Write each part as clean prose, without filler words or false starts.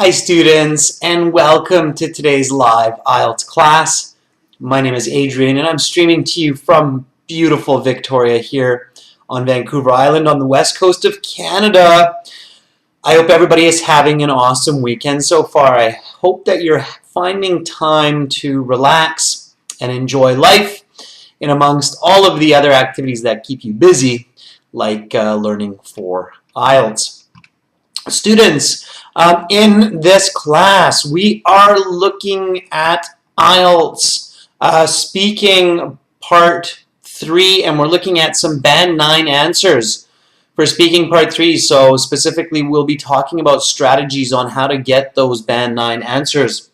Hi students, and welcome to today's live IELTS class. My name is Adrian and I'm streaming to you from beautiful Victoria here on Vancouver Island on the west coast of Canada. I hope everybody is having an awesome weekend so far. I hope that you're finding time to relax and enjoy life in amongst all of the other activities that keep you busy, like learning for IELTS. Students, in this class, we are looking at IELTS speaking part 3, and we're looking at some Band 9 answers for speaking part 3. So specifically, we'll be talking about strategies on how to get those Band 9 answers.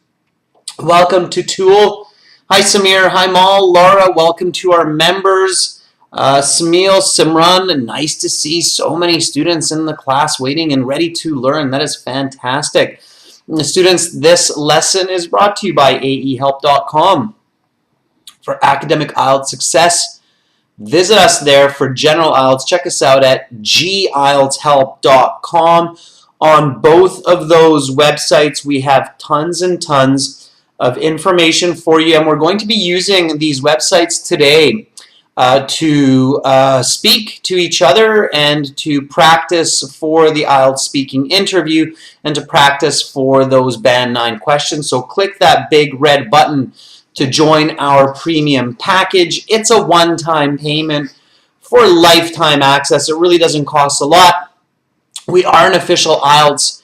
Welcome to Tool. Hi Samir, hi Mal, Laura, welcome to our members. Samil, Simran, nice to see so many students in the class waiting and ready to learn. That is fantastic. Students, this lesson is brought to you by AEHelp.com. For academic IELTS success, visit us there. For general IELTS, check us out at IELTShelp.com. On both of those websites, we have tons and tons of information for you, and we're going to be using these websites today to speak to each other and to practice for the IELTS speaking interview and to practice for those Band 9 questions. So click that big red button to join our premium package. It's a one-time payment for lifetime access. It really doesn't cost a lot. We are an official IELTS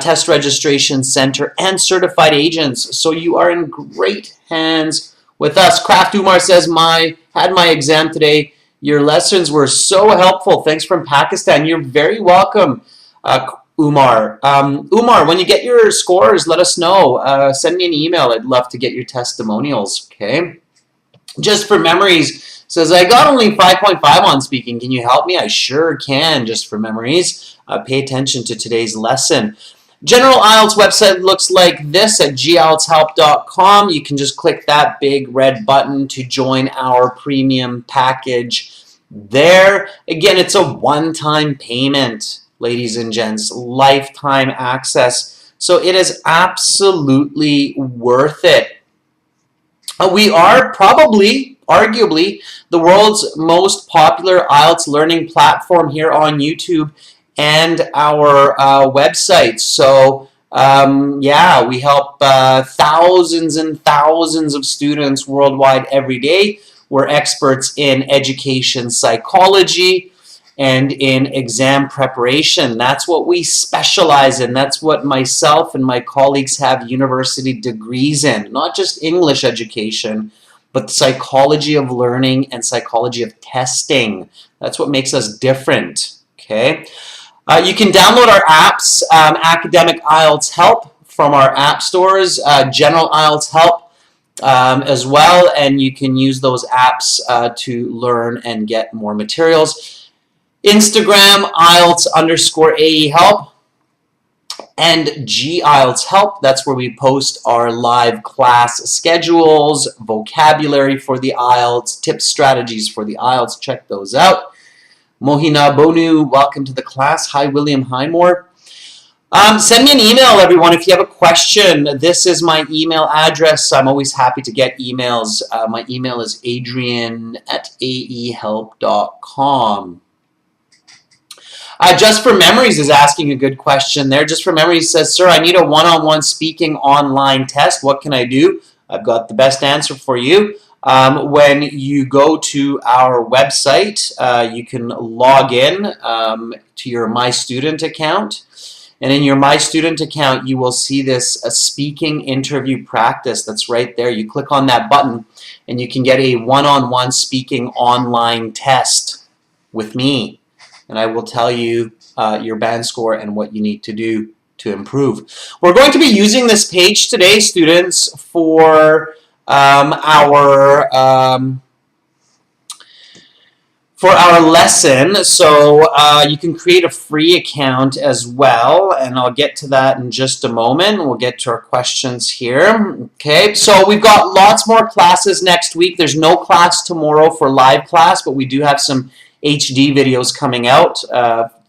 test registration center and certified agents, so you are in great hands with us. Kraft Umar says, had my exam today. Your lessons were so helpful. Thanks from Pakistan. You're very welcome, Umar. Umar, when you get your scores, let us know. Send me an email. I'd love to get your testimonials, okay? Just for memories, says, I got only 5.5 on speaking. Can you help me? I sure can, just for memories. Pay attention to today's lesson. General IELTS website looks like this at gieltshelp.com. You can just click that big red button to join our premium package there. Again, it's a one-time payment, ladies and gents, lifetime access. So it is absolutely worth it. We are probably, arguably, the world's most popular IELTS learning platform here on YouTube and our website. So yeah, we help thousands and thousands of students worldwide every day. We're experts in education psychology and in exam preparation. That's what we specialize in. That's what myself and my colleagues have university degrees in. Not just English education, but psychology of learning and psychology of testing. That's what makes us different, okay? You can download our apps, Academic IELTS Help from our app stores, General IELTS Help as well, and you can use those apps to learn and get more materials. Instagram, IELTS_AE Help, and GIELTS Help. That's where we post our live class schedules, vocabulary for the IELTS, tips, strategies for the IELTS. Check those out. Mohina Bonu, welcome to the class. Hi, William Highmore. Send me an email, everyone, if you have a question. This is my email address. I'm always happy to get emails. My email is adrian@aehelp.com. Just for Memories is asking a good question there. Just for Memories says, sir, I need a one-on-one speaking online test. What can I do? I've got the best answer for you. When you go to our website, you can log in to your My Student account. And in your My Student account, you will see this speaking interview practice that's right there. You click on that button, and you can get a one-on-one speaking online test with me. And I will tell you your band score and what you need to do to improve. We're going to be using this page today, students, for our lesson. So you can create a free account as well, and I'll get to that in just a moment. We'll get to our questions here. Okay, so we've got lots more classes next week. There's no class tomorrow for live class, but we do have some HD videos coming out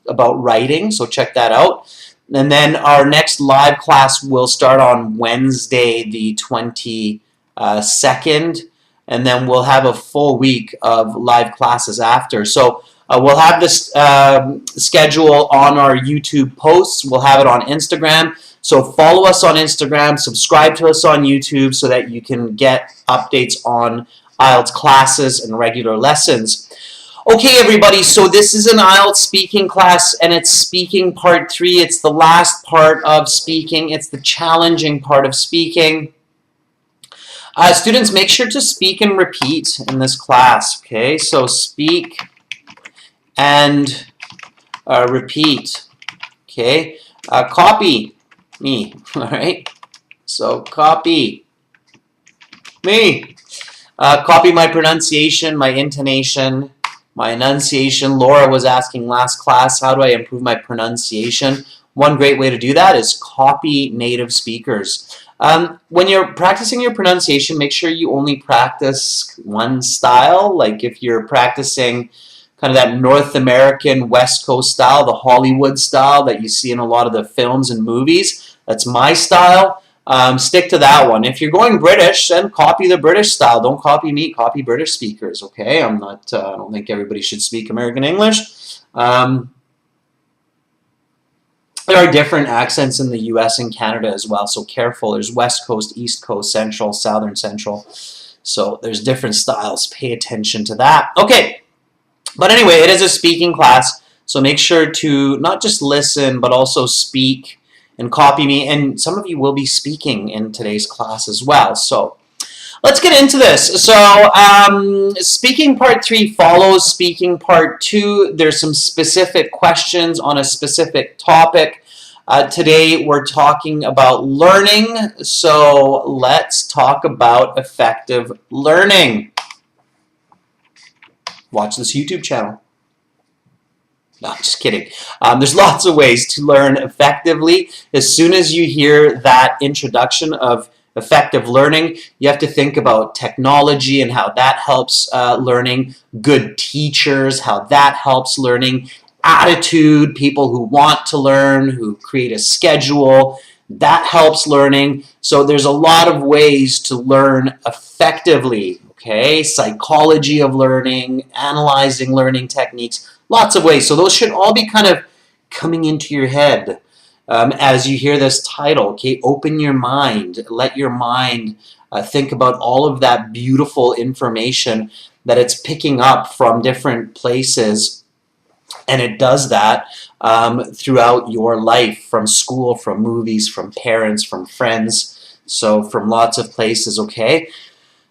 about writing, so check that out. And then our next live class will start on Wednesday, the 22nd, and then we'll have a full week of live classes after. So we'll have this schedule on our YouTube posts. We'll have it on Instagram. So follow us on Instagram, subscribe to us on YouTube so that you can get updates on IELTS classes and regular lessons. Okay, everybody, so this is an IELTS speaking class, and it's speaking part 3. It's the last part of speaking. It's the challenging part of speaking. Students, make sure to speak and repeat in this class, okay? So speak and repeat, okay? Copy me, all right? So copy me. Copy my pronunciation, my intonation, my enunciation. Laura was asking last class, how do I improve my pronunciation? One great way to do that is copy native speakers. When you're practicing your pronunciation, make sure you only practice one style. Like if you're practicing kind of that North American West Coast style, the Hollywood style that you see in a lot of the films and movies, that's my style. Stick to that one. If you're going British, then copy the British style. Don't copy me. Copy British speakers. Okay, I don't think everybody should speak American English. There are different accents in the U.S. and Canada as well, so careful. There's West Coast, East Coast, Central, Southern Central. So there's different styles. Pay attention to that. Okay, but anyway, it is a speaking class, so make sure to not just listen, but also speak and copy me, and some of you will be speaking in today's class as well. So let's get into this. So speaking part 3 follows speaking part 2. There's some specific questions on a specific topic. Today we're talking about learning, so let's talk about effective learning. Watch this YouTube channel. No, just kidding. There's lots of ways to learn effectively. As soon as you hear that introduction of effective learning, you have to think about technology and how that helps learning, good teachers, how that helps learning, attitude, people who want to learn, who create a schedule, that helps learning. So there's a lot of ways to learn effectively, okay? Psychology of learning, analyzing learning techniques, lots of ways. So those should all be kind of coming into your head as you hear this title, okay? Open your mind. Let your mind think about all of that beautiful information that it's picking up from different places. And it does that throughout your life, from school, from movies, from parents, from friends, so from lots of places, okay?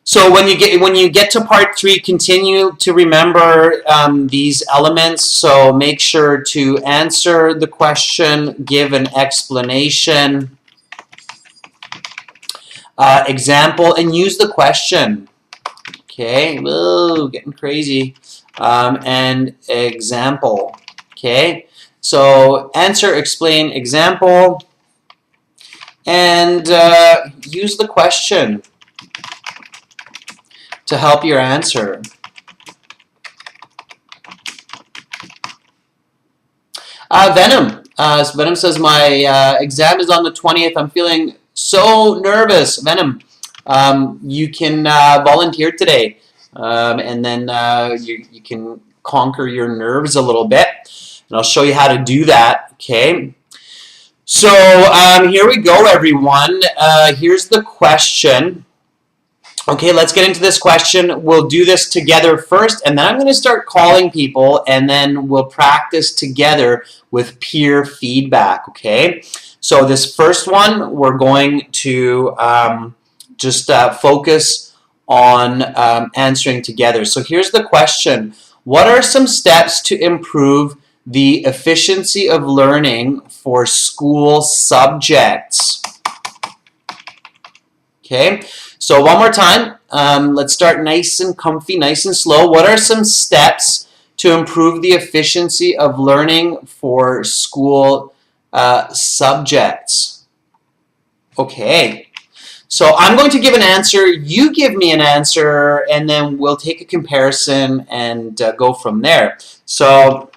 So when you get to part 3, continue to remember these elements. So make sure to answer the question, give an explanation, example, and use the question. Okay, whoa, getting crazy. And example. Okay, so answer, explain, example, and use the question to help your answer. Venom. Venom says, my exam is on the 20th. I'm feeling so nervous. Venom, you can volunteer today, and then you can conquer your nerves a little bit. And I'll show you how to do that, okay? So here we go, everyone. Here's the question. Okay, let's get into this question. We'll do this together first, and then I'm going to start calling people, and then we'll practice together with peer feedback, okay? So this first one, we're going to just focus on answering together. So here's the question. What are some steps to improve the efficiency of learning for school subjects? Okay, so one more time. Let's start nice and comfy, nice and slow. What are some steps to improve the efficiency of learning for school subjects? Okay, so I'm going to give an answer, you give me an answer, and then we'll take a comparison and go from there. So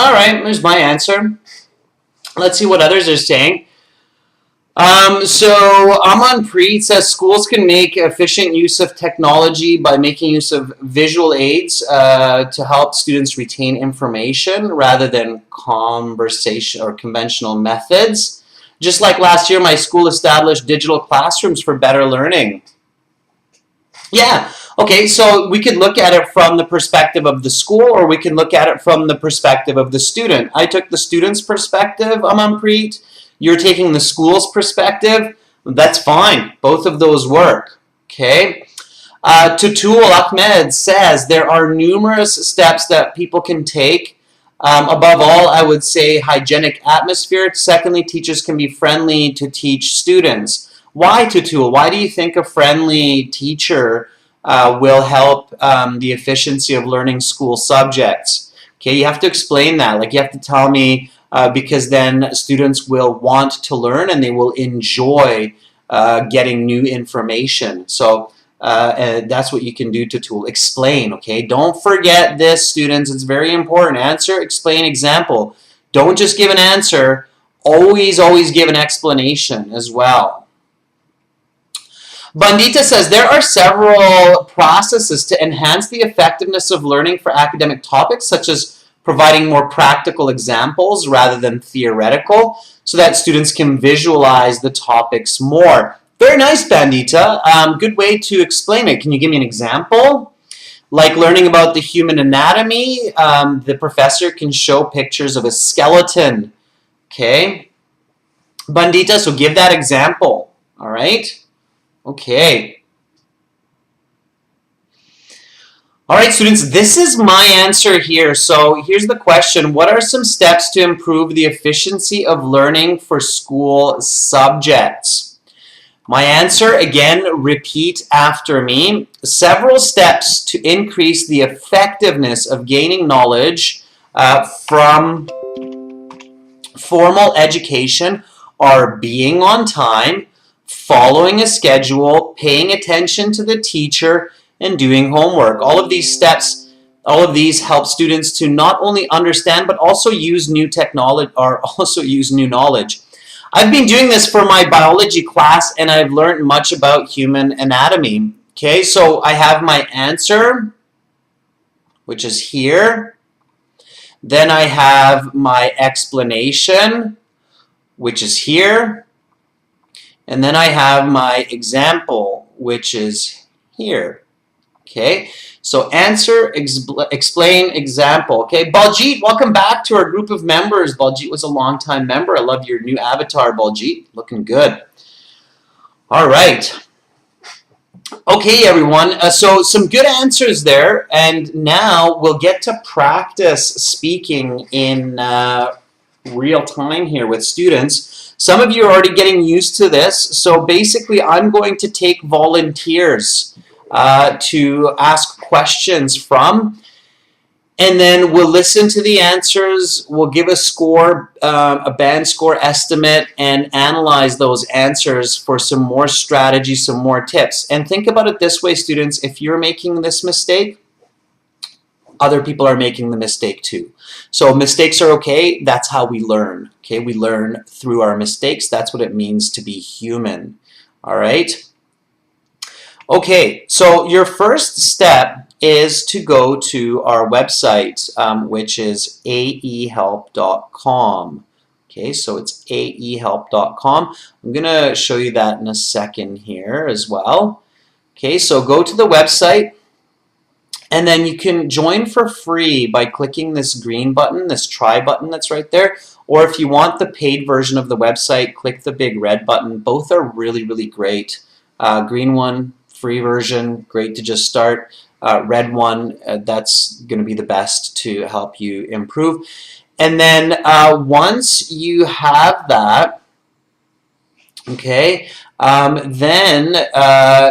All right, there's my answer. Let's see what others are saying. So Amanpreet says schools can make efficient use of technology by making use of visual aids to help students retain information rather than conversation or conventional methods. Just like last year, my school established digital classrooms for better learning. Yeah, okay, so we could look at it from the perspective of the school, or we can look at it from the perspective of the student. I took the student's perspective, Amanpreet. You're taking the school's perspective. That's fine. Both of those work. Okay. Tutul Ahmed says there are numerous steps that people can take. Above all, I would say hygienic atmosphere. Secondly, teachers can be friendly to teach students. Why, Tutul? Why do you think a friendly teacher will help the efficiency of learning school subjects? Okay, you have to explain that. Like, you have to tell me, because then students will want to learn and they will enjoy getting new information. So that's what you can do, Tutul. Explain, okay? Don't forget this, students. It's very important. Answer, explain, example. Don't just give an answer. Always, always give an explanation as well. Bandita says there are several processes to enhance the effectiveness of learning for academic topics, such as providing more practical examples rather than theoretical, so that students can visualize the topics more. Very nice, Bandita. Good way to explain it. Can you give me an example? Like learning about the human anatomy, the professor can show pictures of a skeleton. Okay? Bandita, so give that example. All right? Okay. All right, students, this is my answer here. So here's the question. What are some steps to improve the efficiency of learning for school subjects? My answer, again, repeat after me. Several steps to increase the effectiveness of gaining knowledge from formal education are being on time, following a schedule, paying attention to the teacher, and doing homework. All of these steps, all of these help students to not only understand but also use new technology or also use new knowledge. I've been doing this for my biology class and I've learned much about human anatomy. Okay, so I have my answer, which is here. Then I have my explanation, which is here. And then I have my example, which is here. Okay, so answer, explain, example. Okay, Baljit, welcome back to our group of members. Baljit was a long-time member. I love your new avatar, Baljit. Looking good. All right. Okay, everyone. So some good answers there. And now we'll get to practice speaking in real time here with students. Some of you are already getting used to this. So basically, I'm going to take volunteers to ask questions from, and then we'll listen to the answers, we'll give a score, a band score estimate, and analyze those answers for some more strategy, some more tips. And think about it this way, students, if you're making this mistake, other people are making the mistake too. So mistakes are okay, that's how we learn. Okay, we learn through our mistakes, that's what it means to be human. All right? Okay, so your first step is to go to our website, which is aehelp.com. Okay, so it's aehelp.com. I'm going to show you that in a second here as well. Okay, so go to the website, and then you can join for free by clicking this green button, this try button that's right there. Or if you want the paid version of the website, click the big red button. Both are really, really great. Green one, free version, great to just start. Red one, that's going to be the best to help you improve. And then once you have that, okay, then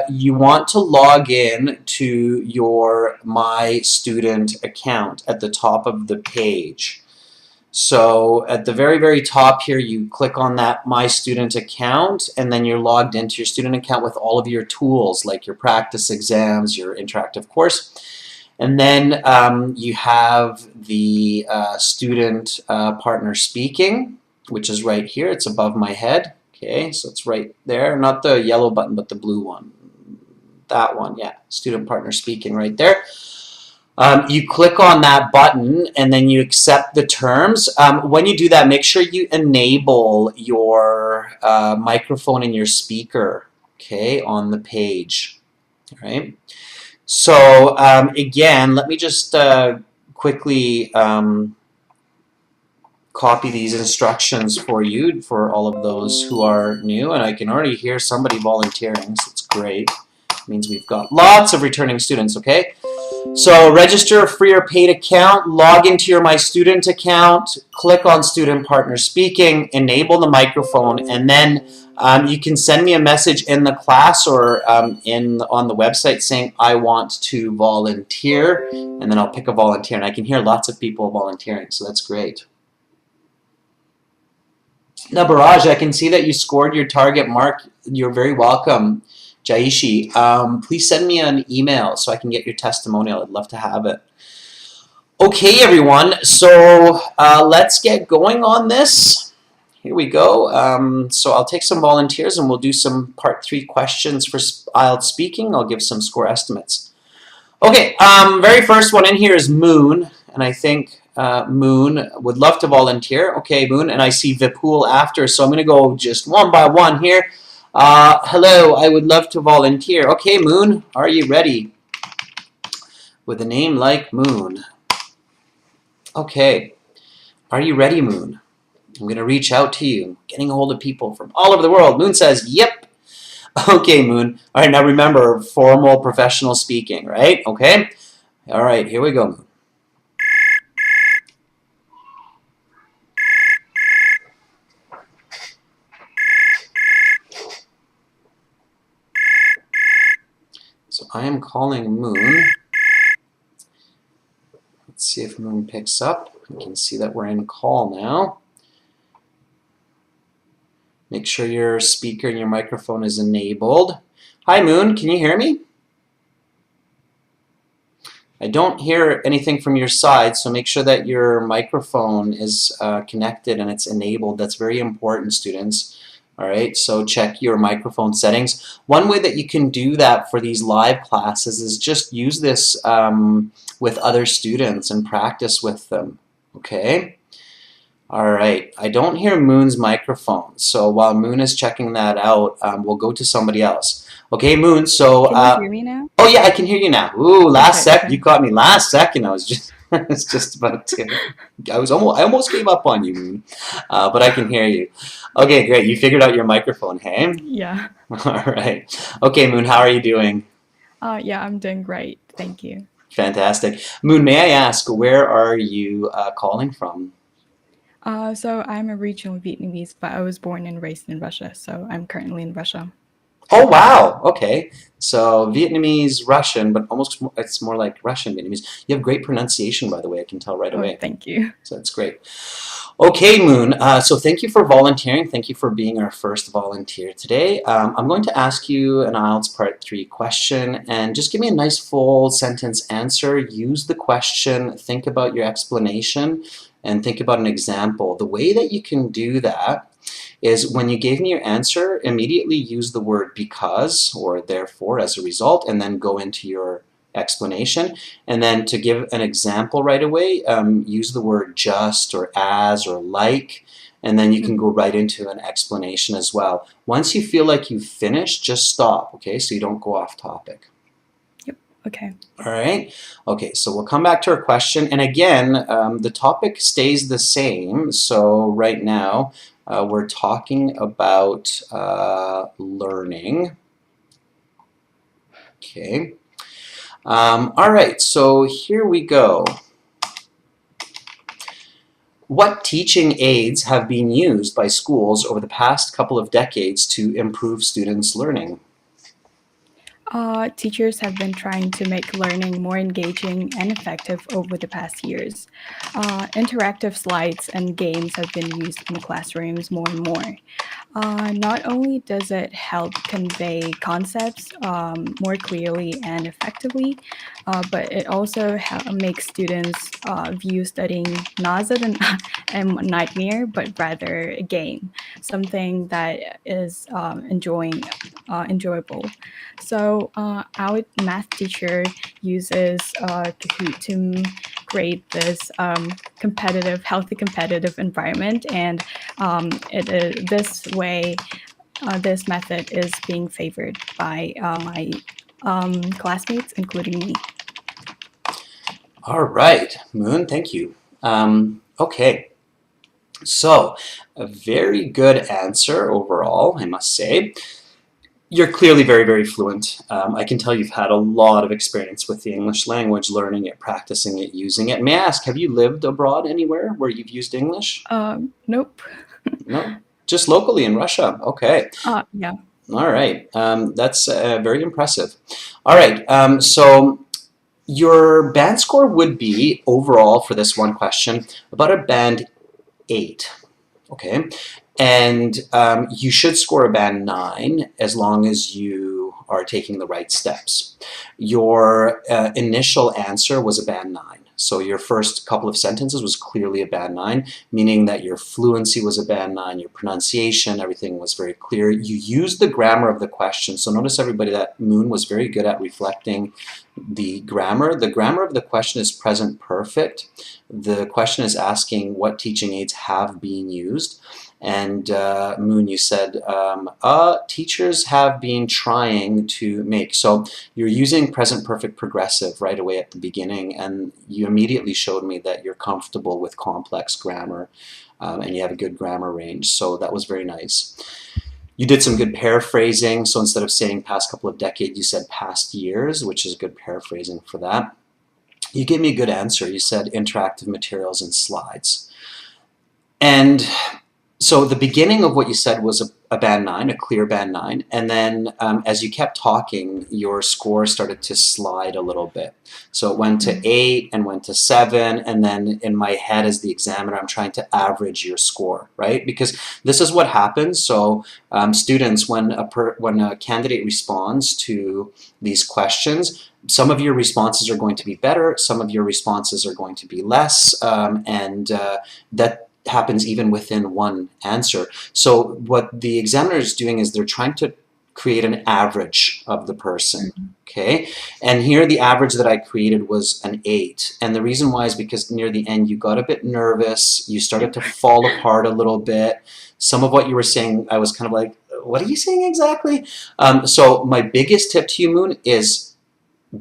you want to log in to your My Student account at the top of the page. So at the very, very top here, you click on that My Student account, and then you're logged into your student account with all of your tools, like your practice exams, your interactive course. And then you have the student partner speaking, which is right here. It's above my head. Okay, so it's right there. Not the yellow button, but the blue one. That one, yeah. Student partner speaking right there. You click on that button and then you accept the terms. When you do that, make sure you enable your microphone and your speaker, okay, on the page. All right. So again, let me just quickly copy these instructions for you for all of those who are new, and I can already hear somebody volunteering, so it's great. It means we've got lots of returning students, okay? So register a free or paid account, log into your My Student account, click on Student Partner Speaking, enable the microphone, and then you can send me a message in the class or on the website saying, I want to volunteer, and then I'll pick a volunteer. And I can hear lots of people volunteering, so that's great. Now, Barrage, I can see that you scored your target mark. You're very welcome. Jaishi, please send me an email so I can get your testimonial. I'd love to have it. Okay, everyone, so let's get going on this. Here we go. So I'll take some volunteers and we'll do some part 3 questions for IELTS speaking. I'll give some score estimates. Okay, very first one in here is Moon, and I think Moon would love to volunteer. Okay, Moon, and I see Vipul after, so I'm going to go just one by one here. Hello, I would love to volunteer. Okay, Moon, are you ready? With a name like Moon. Okay, are you ready, Moon? I'm going to reach out to you, getting a hold of people from all over the world. Moon says, yep. Okay, Moon. All right, now remember, formal professional speaking, right? Okay? All right, here we go, Moon. So I am calling Moon. Let's see if Moon picks up. You can see that we're in call now. Make sure your speaker and your microphone is enabled. Hi, Moon. Can you hear me? I don't hear anything from your side, so make sure that your microphone is connected and it's enabled. That's very important, students. All right, so check your microphone settings. One way that you can do that for these live classes is just use this with other students and practice with them, okay? All right, I don't hear Moon's microphone, so while Moon is checking that out, we'll go to somebody else. Okay, Moon, so... Can you hear me now? Oh yeah, I can hear you now. Ooh, last Okay, second, okay. you caught me last second. I was just... I was just about to... I almost gave up on you, Moon, but I can hear you. Okay, great. You figured out your microphone, hey? Yeah. All right. Okay, Moon, how are you doing? Yeah, I'm doing great. Thank you. Fantastic. Moon, may I ask, where are you calling from? So I'm a regional Vietnamese, but I was born and raised in Russia, so I'm currently in Russia. Oh, wow. Okay. So Vietnamese, Russian, but almost it's more like Russian Vietnamese. You have great pronunciation, by the way. I can tell right Oh, away. thank you. So that's great. Okay, Moon. So thank you for volunteering. Thank you for being our first volunteer today. I'm going to ask you an IELTS Part 3 question, and just give me a nice full sentence answer. Use the question, think about your explanation, and think about an example. The way that you can do that is when you gave me your answer, immediately use the word because or therefore as a result, and then go into your explanation. And then to give an example right away, use the word just or as or like, and then you can go right into an explanation as well. Once you feel like you've finished, just stop, okay, so you don't go off topic. Yep, okay. All right. Okay, so we'll come back to our question. And again, the topic stays the same. So right now, we're talking about learning. Okay. All right, so here we go. What teaching aids have been used by schools over the past couple of decades to improve students' learning? Teachers have been trying to make learning more engaging and effective over the past years. Interactive slides and games have been used in classrooms more and more. Not only does it help convey concepts more clearly and effectively, but it also makes students view studying not as a nightmare, but rather a game, something that is enjoyable. So our math teacher uses Kahoot to create this healthy competitive environment, and this way, this method is being favored by my classmates, including me. All right, Moon, thank you. Okay, so a very good answer overall, I must say. You're clearly very, very fluent. I can tell you've had a lot of experience with the English language, learning it, practicing it, using it. May I ask, have you lived abroad anywhere where you've used English? Nope. No? Just locally in Russia. Okay. Yeah. All right. That's very impressive. All right. So your band score would be, overall, for this one question, about a band 8. Okay. And you should score a band 9 as long as you are taking the right steps. Your initial answer was a band 9. So your first couple of sentences was clearly a band 9, meaning that your fluency was a band 9, your pronunciation, everything was very clear. You used the grammar of the question. So notice, everybody, that Moon was very good at reflecting the grammar. The grammar of the question is present perfect. The question is asking what teaching aids have been used. And Moon, you said teachers have been trying to make. So you're using present perfect progressive right away at the beginning, and you immediately showed me that you're comfortable with complex grammar and you have a good grammar range. So that was very nice. You did some good paraphrasing. So instead of saying past couple of decades, you said past years, which is good paraphrasing for that. You gave me a good answer. You said interactive materials and slides. And so the beginning of what you said was a band 9, a clear band 9, and then as you kept talking, your score started to slide a little bit. So it went to 8 and went to 7, and then in my head as the examiner, I'm trying to average your score, right? Because this is what happens. So students, when a candidate responds to these questions, some of your responses are going to be better, some of your responses are going to be less, and that happens even within one answer. So what the examiner is doing is they're trying to create an average of the person, okay? And here the average that I created was an 8. And the reason why is because near the end you got a bit nervous, you started to fall apart a little bit. Some of what you were saying, I was kind of like, what are you saying exactly? So my biggest tip to you, Moon, is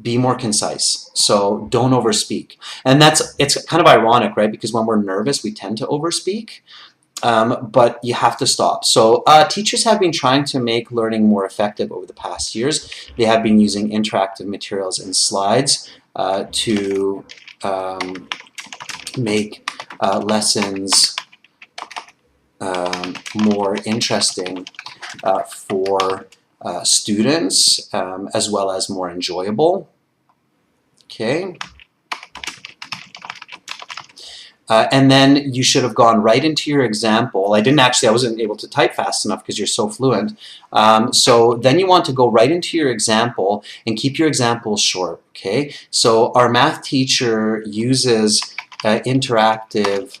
be more concise. So don't overspeak. And it's kind of ironic, right? Because when we're nervous, we tend to overspeak, but you have to stop. So teachers have been trying to make learning more effective over the past years. They have been using interactive materials and slides to make lessons more interesting for students, as well as more enjoyable. Okay. And then you should have gone right into your example. I wasn't able to type fast enough because you're so fluent. So then you want to go right into your example and keep your example short, okay? So our math teacher uses interactive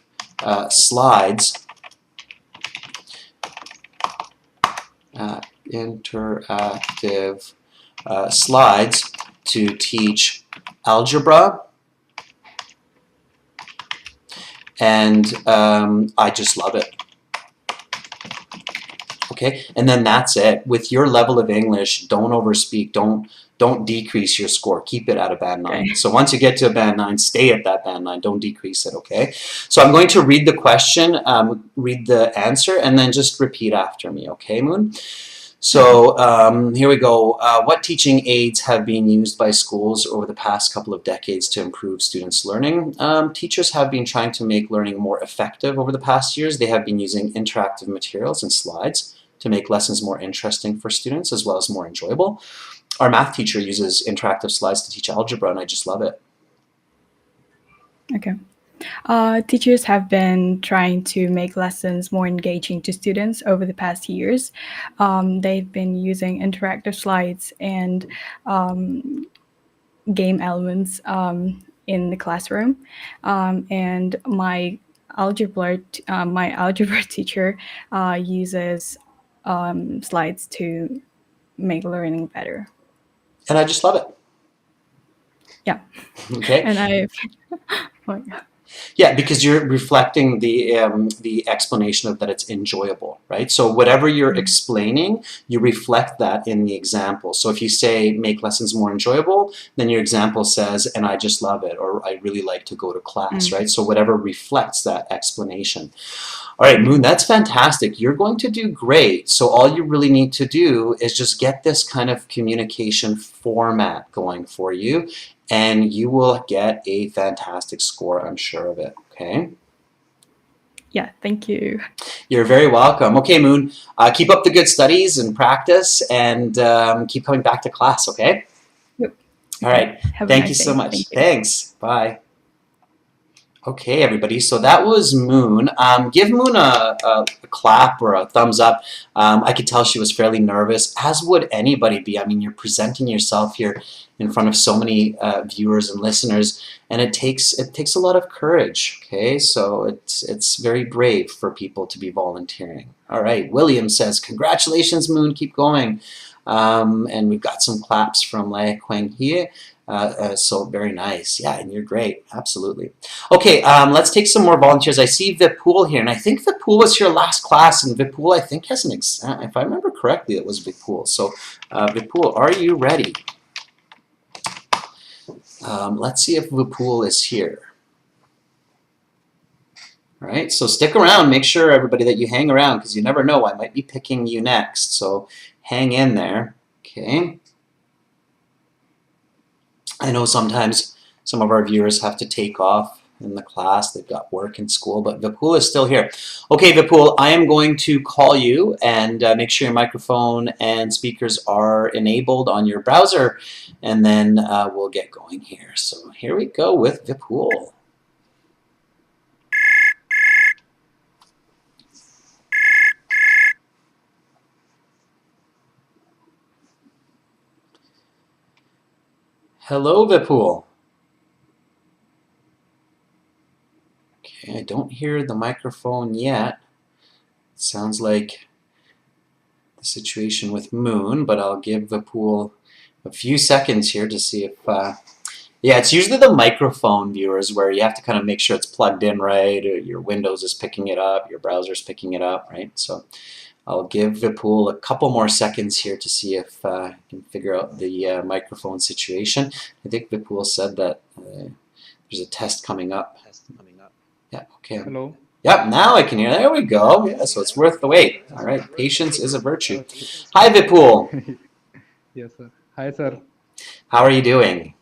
slides. Interactive slides to teach algebra, and I just love it. Okay, and then that's it. With your level of English, don't overspeak, don't decrease your score. Keep it at a band 9. Okay. So once you get to a band 9, stay at that band 9. Don't decrease it, okay? So I'm going to read the question, read the answer, and then just repeat after me, okay, Moon? So here we go. What teaching aids have been used by schools over the past couple of decades to improve students' learning? Teachers have been trying to make learning more effective over the past years. They have been using interactive materials and slides. to make lessons more interesting for students as well as more enjoyable. Our math teacher uses interactive slides to teach algebra, and I just love it. Okay. Teachers have been trying to make lessons more engaging to students over the past years. They've been using interactive slides and game elements in the classroom. And my algebra teacher uses slides to make learning better. And I just love it. Yeah. Okay. And oh, yeah. Yeah, because you're reflecting the explanation of that it's enjoyable, right? So whatever you're explaining, you reflect that in the example. So if you say make lessons more enjoyable, then your example says, and I just love it, or I really like to go to class, right? So whatever reflects that explanation. All right, Moon, that's fantastic. You're going to do great. So all you really need to do is just get this kind of communication format going for you, and you will get a fantastic score, I'm sure of it, okay? Yeah, thank you. You're very welcome. Okay, Moon, keep up the good studies and practice, and keep coming back to class, okay? Yep. All right, thank you so much. Thank you. Thanks, bye. Okay, everybody, so that was Moon. Give Moon a clap or a thumbs up. I could tell she was fairly nervous, as would anybody be. I mean, you're presenting yourself here in front of so many viewers and listeners, and it takes a lot of courage, okay? So it's very brave for people to be volunteering. All right, William says, congratulations, Moon, keep going. And we've got some claps from Lai Quang here. So very nice. Yeah, and you're great. Absolutely. Okay, let's take some more volunteers. I see Vipul here, and I think Vipul was your last class, and Vipul, I think, has an exam. If I remember correctly, it was Vipul. So, Vipul, are you ready? Let's see if Vipul is here. All right, so stick around. Make sure, everybody, that you hang around, because you never know. I might be picking you next, so hang in there. Okay. I know sometimes some of our viewers have to take off in the class. They've got work in school, but Vipul is still here. Okay, Vipul, I am going to call you and make sure your microphone and speakers are enabled on your browser, and then we'll get going here. So here we go with Vipul. Hello, Vipul. Okay, I don't hear the microphone yet. It sounds like the situation with Moon, but I'll give Vipul a few seconds here to see if... yeah, it's usually the microphone, viewers, where you have to kind of make sure it's plugged in right, or your Windows is picking it up, your browser's picking it up, right? So I'll give Vipul a couple more seconds here to see if I can figure out the microphone situation. I think Vipul said that there's a test coming up. Yeah, okay. Hello. Yep, now I can hear. There we go. Yeah, so it's worth the wait. All right, patience is a virtue. Hi, Vipul. Yes, sir. Hi, sir. How are you doing?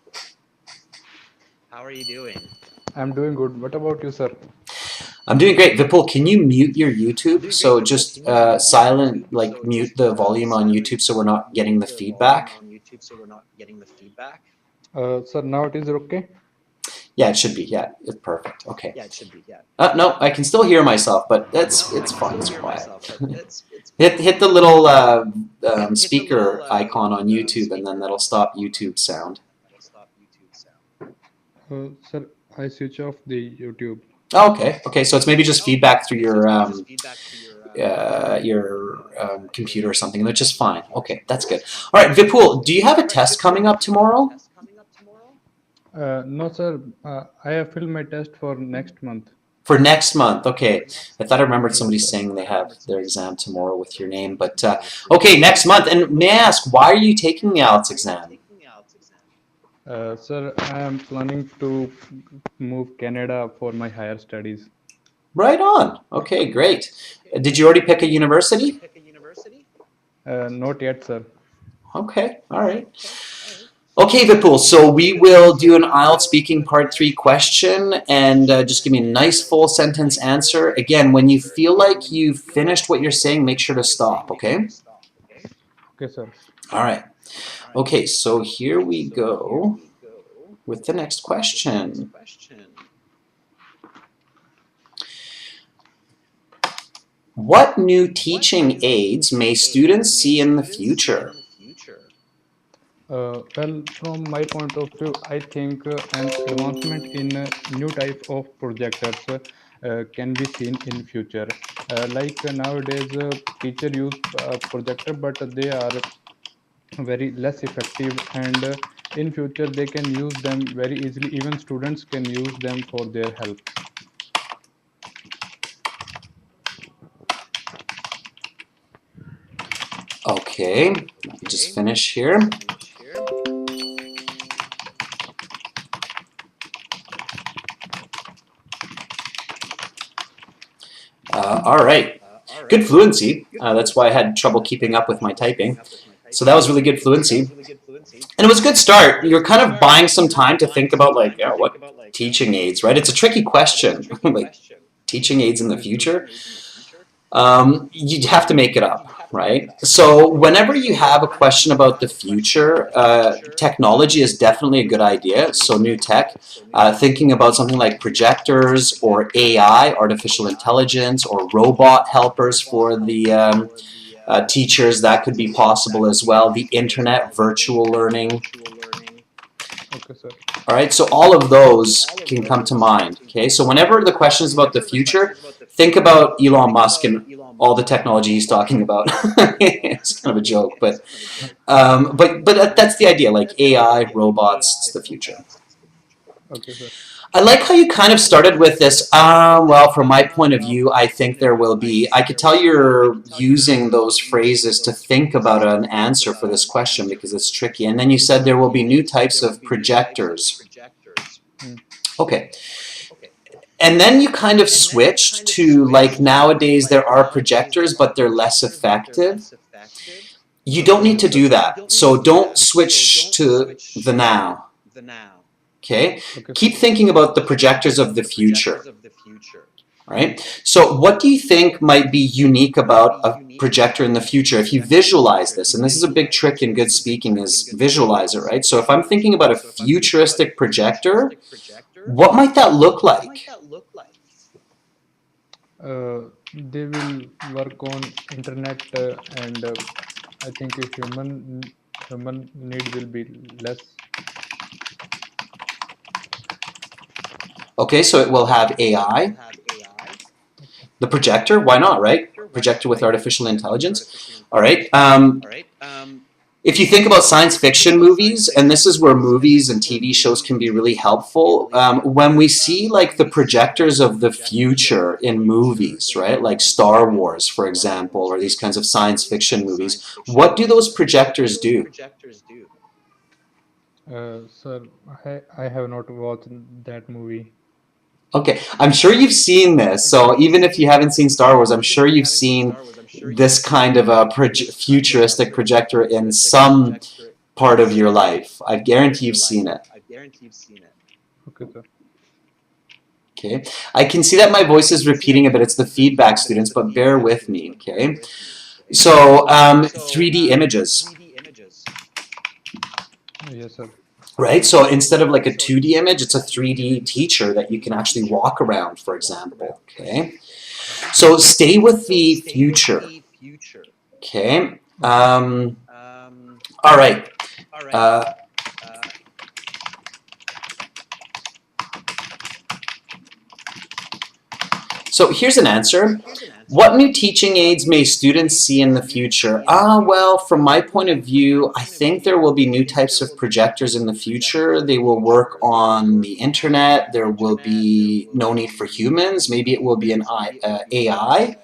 I'm doing good. What about you, sir? I'm doing great. Vipul, can you mute your YouTube? So just silent, like mute the volume on YouTube so we're not getting the feedback. Sir, now it is okay? Yeah, it should be. Yeah, it's perfect. Okay. No, I can still hear myself, but it's fine. It's quiet. hit the little speaker icon on YouTube, and then that'll stop YouTube sound. Sir, I switch off the YouTube. Oh, okay. Okay, so it's maybe just feedback through your computer or something, which is fine. Okay, that's good. All right, Vipul, do you have a test coming up tomorrow? No, sir. I have filled my test for next month. For next month, okay. I thought I remembered somebody saying they have their exam tomorrow with your name, but okay, next month. And may I ask, why are you taking the IELTS exam? Sir, I am planning to move Canada for my higher studies. Right on. Okay, great. Did you already pick a university? Not yet, sir. Okay, all right. Okay, Vipul, so we will do an IELTS speaking part 3 question, and just give me a nice full sentence answer. Again, when you feel like you've finished what you're saying, make sure to stop, okay? Okay, sir. All right. Okay, so here we go with the next question. What new teaching aids may students see in the future? Well, from my point of view, I think an advancement in new type of projectors can be seen in future. Nowadays, teacher use projector, but they are very less effective, and in future they can use them very easily. Even students can use them for their help. Okay, let me just finish here. All right, good fluency. That's why I had trouble keeping up with my typing. So that was really good fluency. And it was a good start. You're kind of buying some time to think about, like, what teaching aids, right? It's a tricky question, like teaching aids in the future. You'd have to make it up, right? So whenever you have a question about the future, technology is definitely a good idea. So new tech, thinking about something like projectors or AI, artificial intelligence, or robot helpers for the teachers, that could be possible as well. The internet, virtual learning. Okay, sir. All right, so all of those can come to mind. Okay, so whenever the question is about the future, think about Elon Musk and all the technology he's talking about. It's kind of a joke, but that's the idea. Like AI, robots, it's the future. Okay, sir. I like how you kind of started with this. Well, from my point of view, I think there will be. I could tell you're using those phrases to think about an answer for this question because it's tricky. And then you said there will be new types of projectors. Okay. And then you kind of switched to, like, nowadays there are projectors, but they're less effective. You don't need to do that. So don't switch to the now. Okay? Keep thinking about the projectors of the future. Right? So what do you think might be unique about a projector in the future? If you visualize this, and this is a big trick in good speaking, is visualize it, right? So if I'm thinking about a futuristic projector, what might that look like? They will work on internet, and I think a human need will be less. Okay, so it will have AI. The projector, why not, right? Projector with artificial intelligence. All right. If you think about science fiction movies, and this is where movies and TV shows can be really helpful, when we see like the projectors of the future in movies, right, like Star Wars, for example, or these kinds of science fiction movies, what do those projectors do? Sir, I have not watched that movie. Okay, I'm sure you've seen this. So even if you haven't seen Star Wars, I'm sure you've seen this kind of a futuristic projector in some part of your life. I guarantee you've seen it. Okay, sir. Okay, I can see that my voice is repeating a bit. It's the feedback, students, but bear with me. Okay, so 3D images. Yes, sir. Right, so instead of like a 2D image, it's a 3D teacher that you can actually walk around, for example. Okay, so stay with the future. Okay, all right. So here's an answer. What new teaching aids may students see in the future? Well, from my point of view, I think there will be new types of projectors in the future. They will work on the internet. There will be no need for humans. Maybe it will be an AI,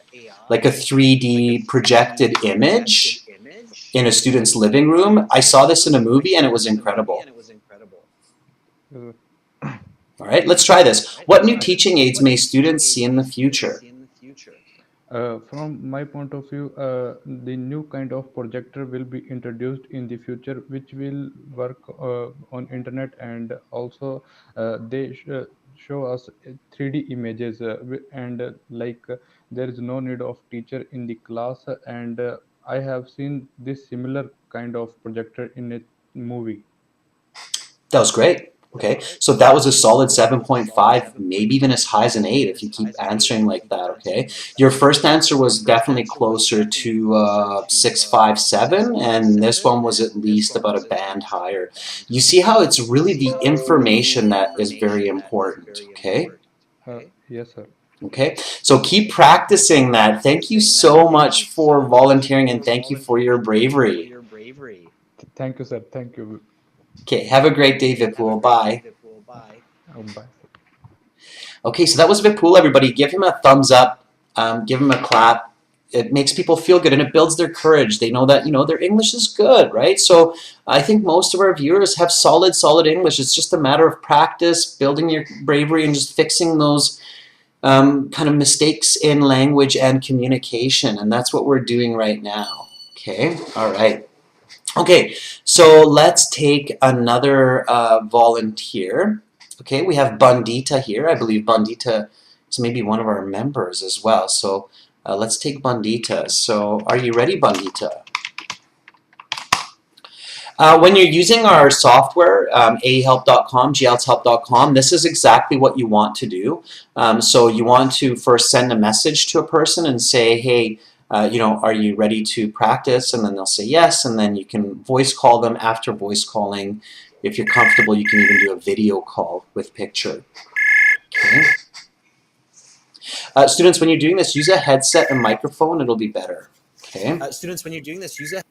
like a 3D projected image in a student's living room. I saw this in a movie and it was incredible. All right, let's try this. What new teaching aids may students see in the future? From my point of view, the new kind of projector will be introduced in the future, which will work on internet, and also they show us 3D images, and there is no need of teacher in the class, and I have seen this similar kind of projector in a movie. That was great. Okay, so that was a solid 7.5, maybe even as high as an 8 if you keep answering like that. Okay, your first answer was definitely closer to 6.57, and this one was at least about a band higher. You see how it's really the information that is very important. Okay. Yes, sir. Okay, so keep practicing that. Thank you so much for volunteering, and thank you for your bravery. Thank you, sir. Thank you. Okay, have a great day, Vipul. Bye. Bye, sir. Okay, so that was Vipul, everybody. Give him a thumbs up, give him a clap. It makes people feel good and it builds their courage. They know that, their English is good, right? So I think most of our viewers have solid English. It's just a matter of practice, building your bravery, and just fixing those kind of mistakes in language and communication. And that's what we're doing right now. Okay, all right. Okay, so let's take another volunteer. Okay, we have Bandita here. I believe Bandita is maybe one of our members as well. So let's take Bandita. So are you ready, Bandita? When you're using our software, ahelp.com, glshelp.com, this is exactly what you want to do. So you want to first send a message to a person and say, hey, are you ready to practice? And then they'll say yes, and then you can voice call them. After voice calling, if you're comfortable, you can even do a video call with picture. Okay. Students, when you're doing this, use a headset and microphone. It'll be better. Okay. Students, when you're doing this, use a...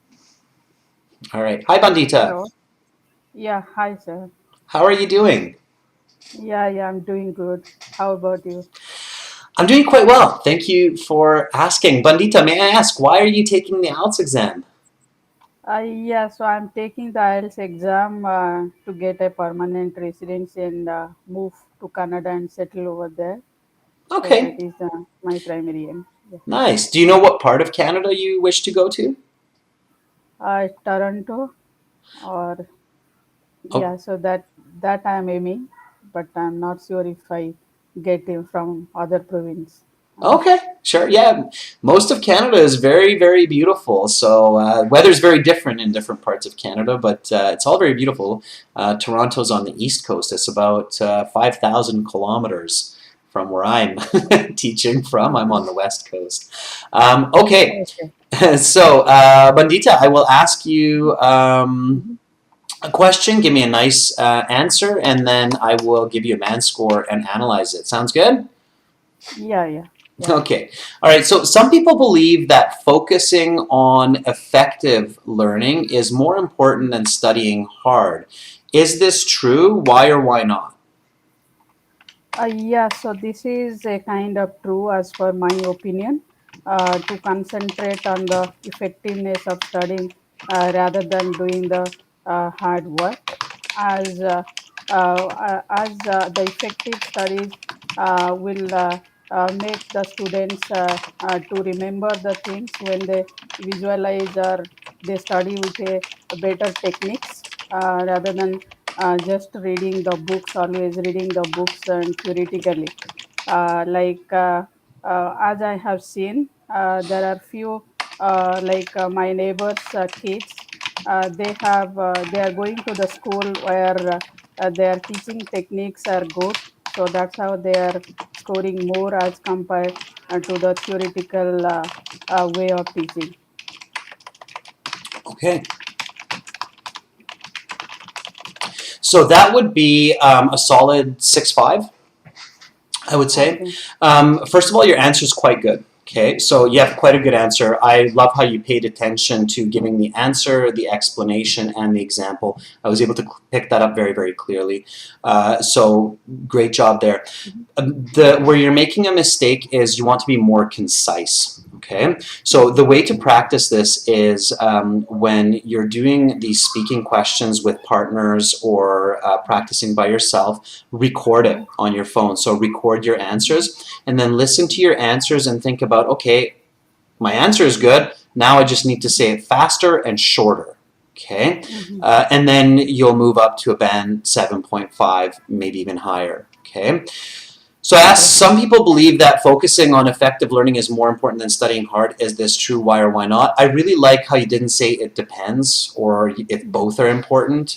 All right. Hi, Bandita. Hello. Yeah, hi, sir. How are you doing? Yeah, I'm doing good. How about you? I'm doing quite well. Thank you for asking. Bandita, may I ask, why are you taking the IELTS exam? Yeah, so I'm taking the IELTS exam to get a permanent residence and move to Canada and settle over there. So that Okay. is my primary aim. Yeah. Nice. Do you know what part of Canada you wish to go to? Toronto, or Oh, yeah, so that I'm aiming, but I'm not sure if I get it from other province. okay. Sure. Yeah. Most of Canada is very beautiful. So weather's very different in different parts of Canada, but it's all very beautiful. Toronto's on the east coast. It's about 5,000 kilometers from where I'm teaching from. I'm on the west coast. Okay. Okay. So, Bandita, I will ask you a question. Give me a nice answer, and then I will give you a man score and analyze it. Sounds good? Yeah. Okay. All right. So some people believe that focusing on effective learning is more important than studying hard. Is this true? Why or why not? Yeah, so this is a kind of true as per my opinion, to concentrate on the effectiveness of studying rather than doing the hard work, as the effective studies will make the students to remember the things when they visualize or they study with a better techniques rather than just reading the books, always reading the books and theoretically. As I have seen, there are few my neighbors' kids. They are going to the school where their teaching techniques are good. So that's how they are scoring more as compared to the theoretical way of teaching. Okay. So that would be a solid 6.5, I would say. Okay. First of all, your answer is quite good. Okay, so you have quite a good answer. I love how you paid attention to giving the answer, the explanation, and the example. I was able to pick that up very clearly. So great job there. Where you're making a mistake is you want to be more concise. Okay, so the way to practice this is when you're doing these speaking questions with partners or practicing by yourself, record it on your phone. So record your answers and then listen to your answers and think about, okay, my answer is good. Now I just need to say it faster and shorter. Okay, and then you'll move up to a band 7.5, maybe even higher. Okay. So I asked, some people believe that focusing on effective learning is more important than studying hard. Is this true? Why or why not? I really like how you didn't say it depends or if both are important.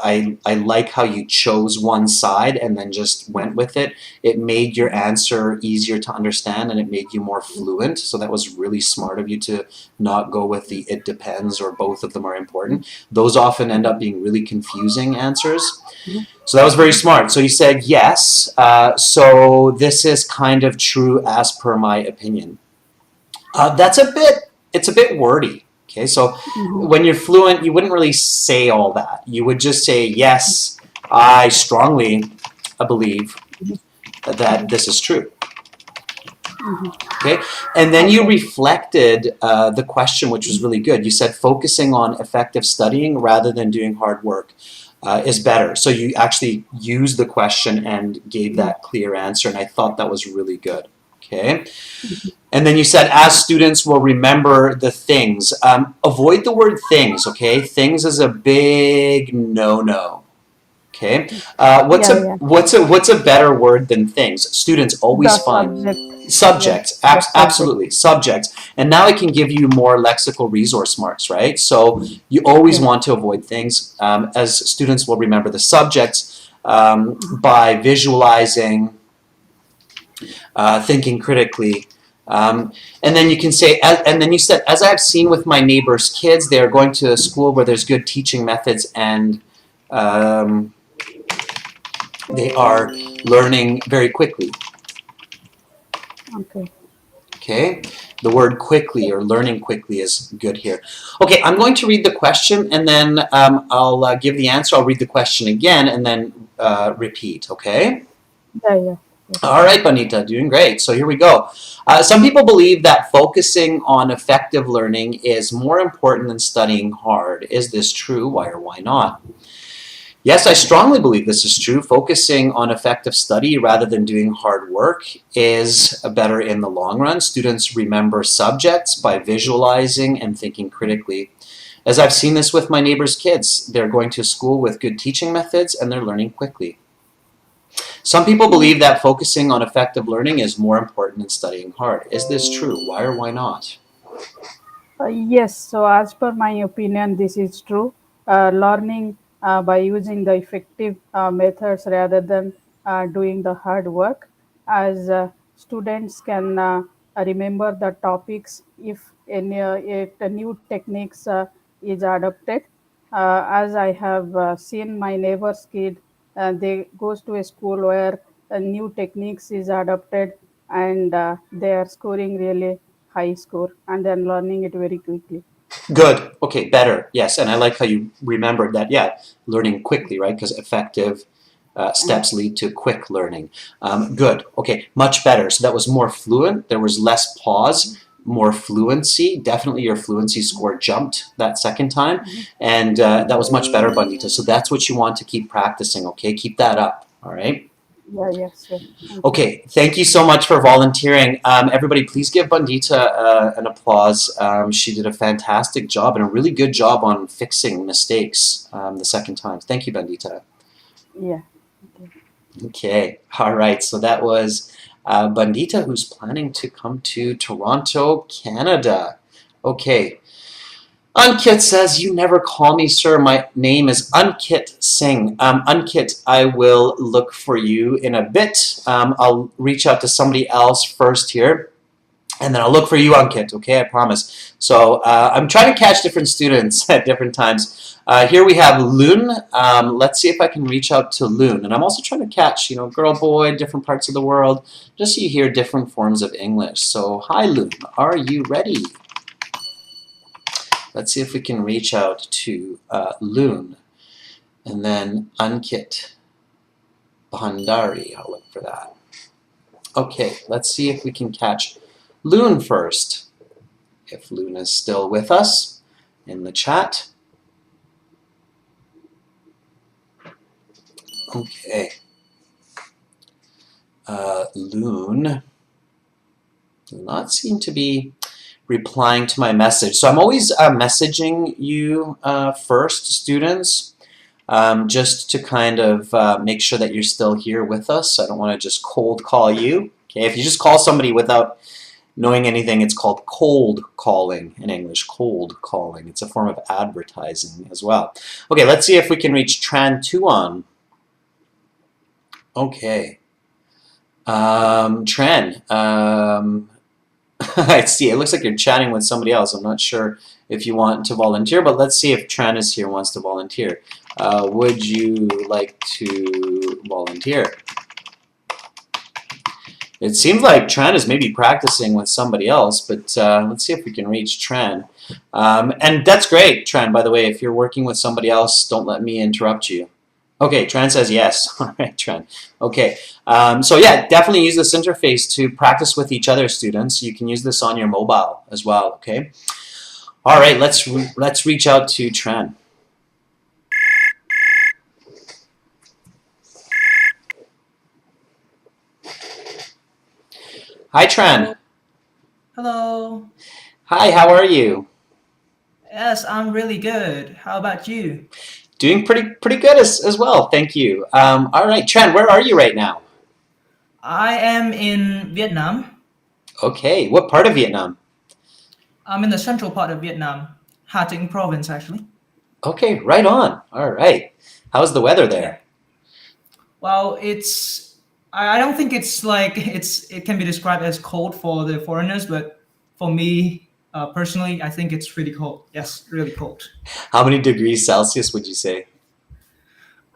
I like how you chose one side and then just went with it. It made your answer easier to understand and it made you more fluent. So that was really smart of you to not go with the it depends or both of them are important. Those often end up being really confusing answers. So that was very smart. So you said yes. So this is kind of true as per my opinion. It's a bit wordy. Okay, so when you're fluent, you wouldn't really say all that. You would just say, yes, I strongly believe that this is true. Okay, and then you reflected the question, which was really good. You said focusing on effective studying rather than doing hard work is better. So you actually used the question and gave that clear answer, and I thought that was really good. Okay. And then you said, as students will remember the things. Avoid the word things, okay? Things is a big no-no. Okay. What's a better word than things? Students always find subjects. Absolutely, subjects. And now I can give you more lexical resource marks, right? So you always want to avoid things. As students will remember the subjects by visualizing, thinking critically. And then you can say, and then you said, as I've seen with my neighbors' kids, they are going to a school where there's good teaching methods and they are learning very quickly. Okay. The word quickly or learning quickly is good here. Okay, I'm going to read the question and then I'll give the answer. I'll read the question again and then repeat, okay? All right, Bandita, doing great. So here we go. Some people believe that focusing on effective learning is more important than studying hard. Is this true? Why or why not? Yes, I strongly believe this is true. Focusing on effective study rather than doing hard work is better in the long run. Students remember subjects by visualizing and thinking critically. As I've seen this with my neighbors' kids, they're going to school with good teaching methods and they're learning quickly. Some people believe that focusing on effective learning is more important than studying hard. Is this true? Why or why not? Yes, so as per my opinion, this is true. Learning by using the effective methods rather than doing the hard work, as students can remember the topics if the new techniques is adopted. As I have seen my neighbor's kid, they goes to a school where new techniques is adopted and they are scoring really high score and then learning it very quickly. Good. Okay, better. Yes, and I like how you remembered that. Yeah, learning quickly, right? Because effective steps lead to quick learning. Good. Okay, much better. So that was more fluent. There was less pause, more fluency. Definitely your fluency score jumped that second time. And that was much better, Bandita. So that's what you want to keep practicing, okay? Keep that up, all right? Yes, sir. Okay, thank you so much for volunteering. Everybody, please give Bandita an applause. She did a fantastic job and a really good job on fixing mistakes the second time. Thank you, Bandita. Yeah. Okay, all right. So that was Bandita, who's planning to come to Toronto, Canada. Okay. Ankit says, you never call me, sir. My name is Ankit Singh. Ankit, I will look for you in a bit. I'll reach out to somebody else first here, and then I'll look for you, Ankit, okay? I promise. So I'm trying to catch different students at different times. Here we have Loon. Let's see if I can reach out to Loon. And I'm also trying to catch, girl, boy, different parts of the world, just so you hear different forms of English. So hi, Loon. Are you ready? Let's see if we can reach out to Loon and then Ankit Bhandari. I'll look for that. Okay, let's see if we can catch Loon first, if Loon is still with us in the chat. Okay. Loon does not seem to be replying to my message. So I'm always messaging you first, students, just to kind of make sure that you're still here with us. I don't want to just cold call you. Okay, if you just call somebody without knowing anything, it's called cold calling in English, cold calling. It's a form of advertising as well. Okay, let's see if we can reach Tran Tuan. Okay. Tran, I see. It looks like you're chatting with somebody else. I'm not sure if you want to volunteer, but let's see if Tran is here and wants to volunteer. Would you like to volunteer? It seems like Tran is maybe practicing with somebody else, but let's see if we can reach Tran. And that's great, Tran, by the way. If you're working with somebody else, don't let me interrupt you. Okay, Tran says yes. All right, Tran. Okay, so yeah, definitely use this interface to practice with each other, students. You can use this on your mobile as well, okay? All right, let's reach out to Tran. Hi, Tran. Hello. Hi, how are you? Yes, I'm really good. How about you? Doing pretty good as well, thank you. All right, Tran, where are you right now? I am in Vietnam. Okay, what part of Vietnam? I'm in the central part of Vietnam, Hà Tĩnh province, actually. Okay, right on. All right. How's the weather there? Well, I don't think it's like it can be described as cold for the foreigners, but for me personally, I think it's really cold. Yes, really cold. How many degrees Celsius would you say?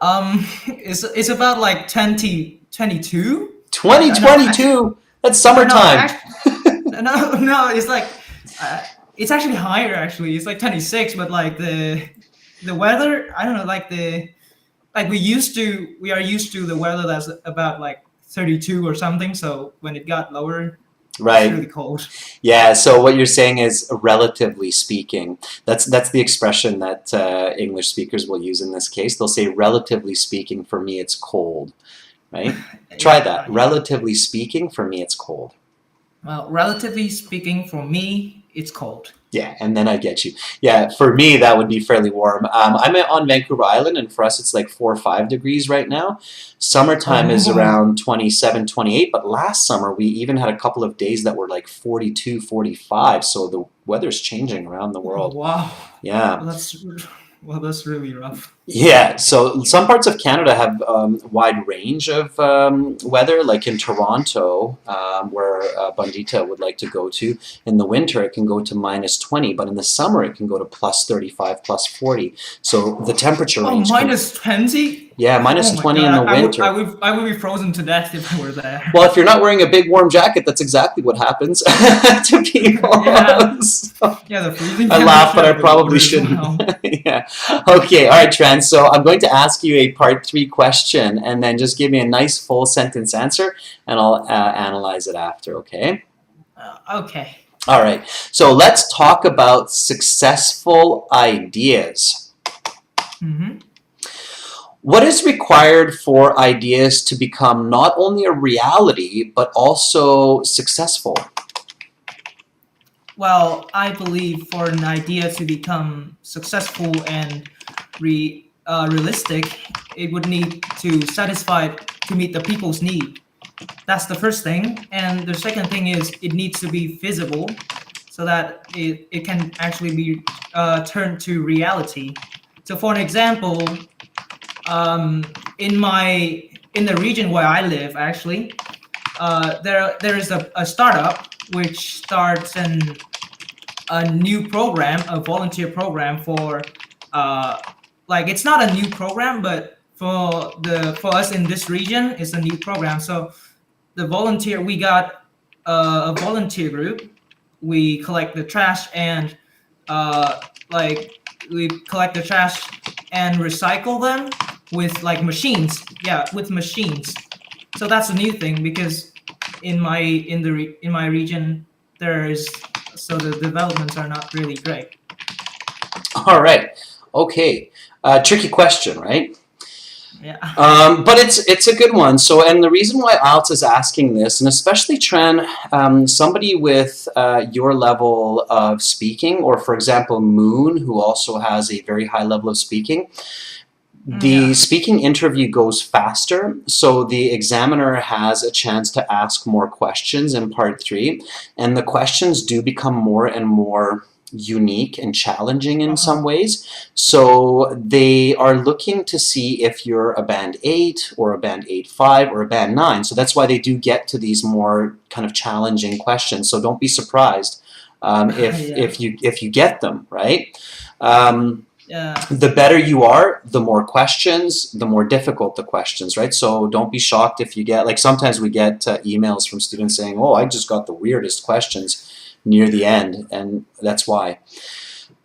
It's about like 22. 2022? That's summertime. No, it's like it's actually higher. Actually, it's like 26, but like the weather, I don't know, like we are used to the weather that's about like 32 or something. So when it got lower, Right. it's really cold. Yeah, so what you're saying is relatively speaking. That's the expression that English speakers will use in this case. They'll say, relatively speaking, for me it's cold, right? Try that. Relatively speaking, for me it's cold. Well, relatively speaking, for me, it's cold. Yeah, and then I get you. Yeah, for me, that would be fairly warm. I'm on Vancouver Island, and for us, it's like 4 or 5 degrees right now. Summertime is around 27, 28, but last summer, we even had a couple of days that were like 42, 45, so the weather's changing around the world. Oh, wow. Yeah. That's really rough. Yeah, so some parts of Canada have a wide range of weather, like in Toronto, where Bandita would like to go to. In the winter, it can go to -20, but in the summer, it can go to +35, +40. So the temperature range. -20? Yeah, -20 in the winter. I would be frozen to death if I were there. Well, if you're not wearing a big warm jacket, that's exactly what happens to people. Yeah. So, Yeah, the freezing. I laugh, but I temperature probably as shouldn't. well. Yeah. Okay. All right, Tran. So I'm going to ask you a part 3 question, and then just give me a nice full sentence answer, and I'll analyze it after. Okay. Okay. All right. So let's talk about successful ideas. Mm-hmm. What is required for ideas to become not only a reality, but also successful? Well, I believe for an idea to become successful and realistic, it would need to meet the people's need. That's the first thing. And the second thing is it needs to be feasible so that it can actually be turned to reality. So for an example, in the region where I live, actually, there is a startup which starts a new program, a volunteer program for like it's not a new program, but for us in this region, it's a new program. So we got a volunteer group. We collect the trash and recycle them with like machines. Yeah, with machines. So that's a new thing because in my region, so the developments are not really great. All right. Okay. Tricky question, right? Yeah. But it's a good one. So, and the reason why IELTS is asking this, and especially Tran, somebody with your level of speaking, or for example, Moon, who also has a very high level of speaking, the speaking interview goes faster, so the examiner has a chance to ask more questions in part 3, and the questions do become more and more unique and challenging in some ways. So they are looking to see if you're a band 8 or a band 8.5 or a band 9. So that's why they do get to these more kind of challenging questions. So don't be surprised if you get them, right? The better you are, the more questions, the more difficult the questions, right? So don't be shocked if you get, like sometimes we get emails from students saying, oh, I just got the weirdest questions near the end, and that's why.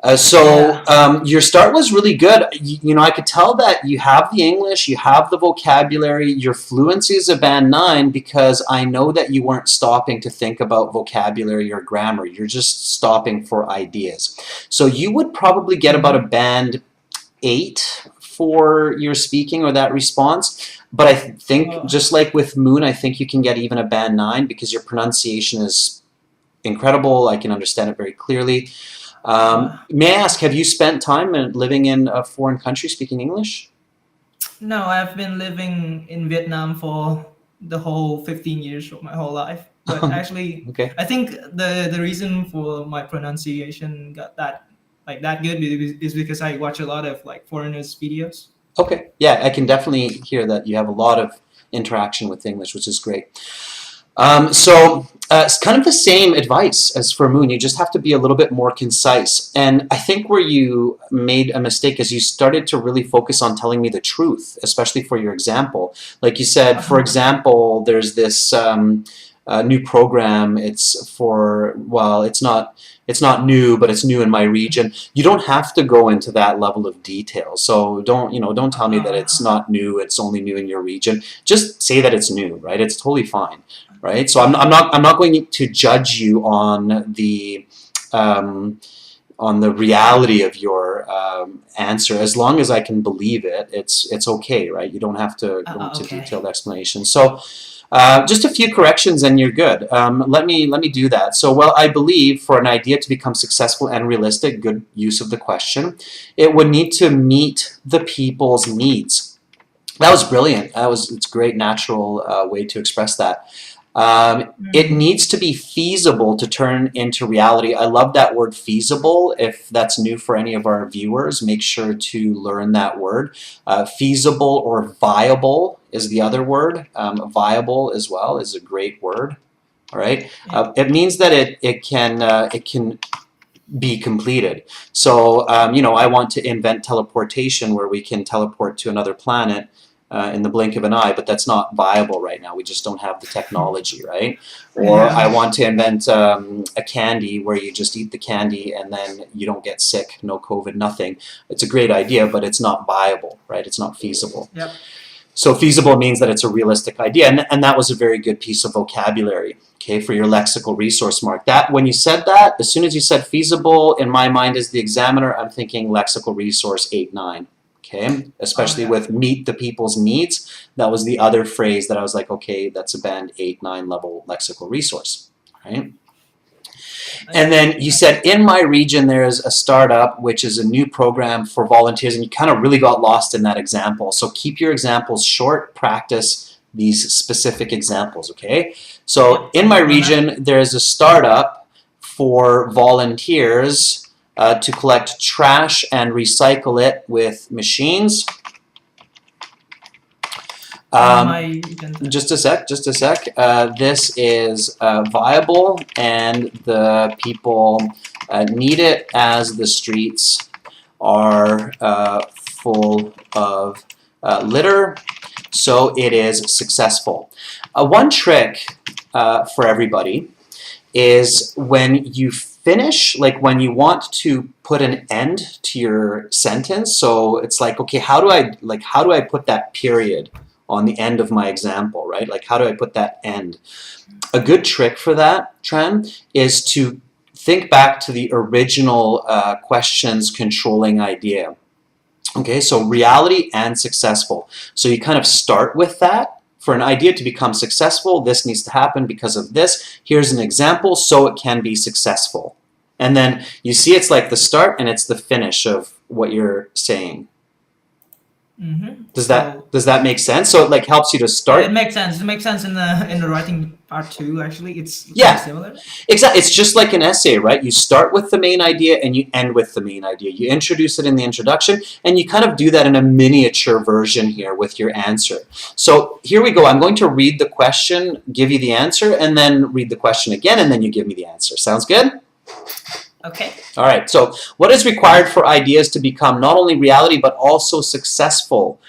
Your start was really good. You know, I could tell that you have the English, you have the vocabulary, your fluency is a band 9 because I know that you weren't stopping to think about vocabulary or grammar. You're just stopping for ideas. So you would probably get about a band 8 for your speaking or that response. But I think, just like with Moon, I think you can get even a band 9 because your pronunciation is incredible. I can understand it very clearly. May I ask, have you spent time living in a foreign country speaking English? No, I've been living in Vietnam for the whole 15 years of my whole life. But actually, okay. I think the reason for my pronunciation got that good is because I watch a lot of like foreigners videos. Okay, yeah, I can definitely hear that you have a lot of interaction with English, which is great. It's kind of the same advice as for Moon. You just have to be a little bit more concise. And I think where you made a mistake is you started to really focus on telling me the truth, especially for your example. Like you said, for example, there's this new program. It's for, well, it's not new, but it's new in my region. You don't have to go into that level of detail. So don't tell me that it's not new, it's only new in your region. Just say that it's new, right? It's totally fine, right? So I'm not going to judge you on the reality of your answer. As long as I can believe it, it's okay, right? You don't have to go into detailed explanation. So just a few corrections and you're good. Let me do that. So, well, I believe for an idea to become successful and realistic, good use of the question, it would need to meet the people's needs. That was brilliant. It's a great natural way to express that. It needs to be feasible to turn into reality. I love that word feasible. If that's new for any of our viewers, make sure to learn that word. Feasible or viable is the other word. Viable as well is a great word. All right. It means that it can be completed. So I want to invent teleportation where we can teleport to another planet in the blink of an eye, but that's not viable right now. We just don't have the technology, right? Or I want to invent a candy where you just eat the candy and then you don't get sick, no COVID, nothing. It's a great idea, but it's not viable, right? It's not feasible. Yep. So feasible means that it's a realistic idea, and that was a very good piece of vocabulary, okay, for your lexical resource mark. That, when you said that, as soon as you said feasible, in my mind as the examiner, I'm thinking lexical resource 8-9. Okay, especially with meet the people's needs. That was the other phrase that I was like, okay, that's a band 8-9 level lexical resource, right? And then you said, in my region, there's a startup, which is a new program for volunteers, and you kind of really got lost in that example. So keep your examples short, practice these specific examples, okay? So in my region, there's a startup for volunteers to collect trash and recycle it with machines. Just a sec. This is viable, and the people need it as the streets are full of litter, so it is successful. One trick for everybody is when you finish, like when you want to put an end to your sentence, so it's like, okay, how do I put that period on the end of my example, right? Like, how do I put that end? A good trick for that, Tran, is to think back to the original questions controlling idea. Okay, so reality and successful. So you kind of start with that. For an idea to become successful, this needs to happen because of this. Here's an example so it can be successful. And then you see it's like the start and it's the finish of what you're saying. Mm-hmm. Does that make sense? So it like helps you to start. It makes sense. It makes sense in the writing part too. Actually, it's Yeah, similar. exactly. It's just like an essay, right? You start with the main idea and you end with the main idea. You introduce it in the introduction, and you kind of do that in a miniature version here with your answer. So here we go. I'm going to read the question, give you the answer, and then read the question again, and then you give me the answer. Sounds good? Okay. All right, so what is required for ideas to become not only reality but also successful?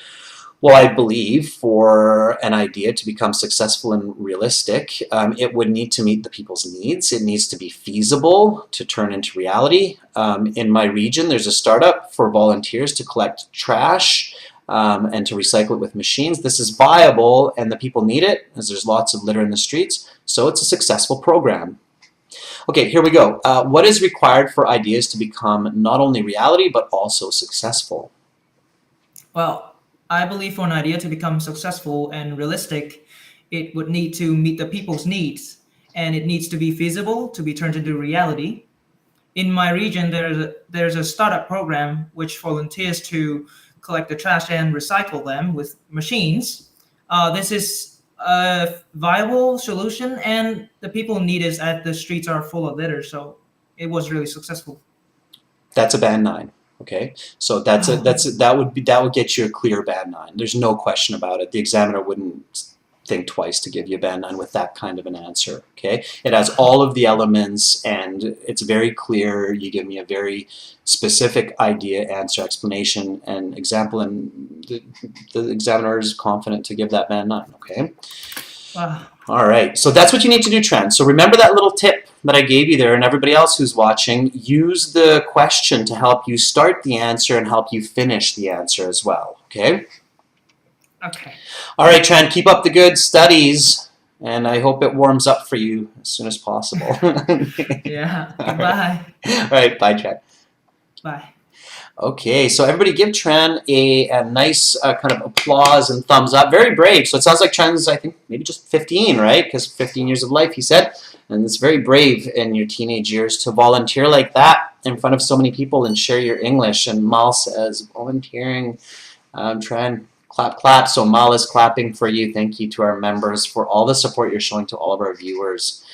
Well, I believe for an idea to become successful and realistic, it would need to meet the people's needs. It needs to be feasible to turn into reality. In my region, there's a startup for volunteers to collect trash and to recycle it with machines. This is viable and the people need it as there's lots of litter in the streets, so it's a successful program. Okay, here we go. What is required for ideas to become not only reality but also successful? Well, I believe for an idea to become successful and realistic, it would need to meet the people's needs, and it needs to be feasible to be turned into reality. In my region, there's a startup program which volunteers to collect the trash and recycle them with machines. This is a viable solution, and the people need it as the streets are full of litter. So it was really successful. That's a band 9. Okay, so that would get you a clear band 9. There's no question about it. The examiner wouldn't think twice to give you a band 9 with that kind of an answer. Okay, it has all of the elements and it's very clear. You give me a very specific idea, answer, explanation, and example, and the examiner is confident to give that band 9. Okay. Wow. All right, so that's what you need to do, Tran. So remember that little tip that I gave you there, and everybody else who's watching, use the question to help you start the answer and help you finish the answer as well, okay? Okay. All right, Tran, keep up the good studies, and I hope it warms up for you as soon as possible. Yeah, goodbye. All right, bye, Tran. Bye. Okay, so everybody give Tran a nice kind of applause and thumbs up. Very brave. So it sounds like Tran's, I think, maybe just 15, right? Because 15 years of life, he said. And it's very brave in your teenage years to volunteer like that in front of so many people and share your English. And Mal says, volunteering. Tran, clap, clap. So Mal is clapping for you. Thank you to our members for all the support you're showing to all of our viewers.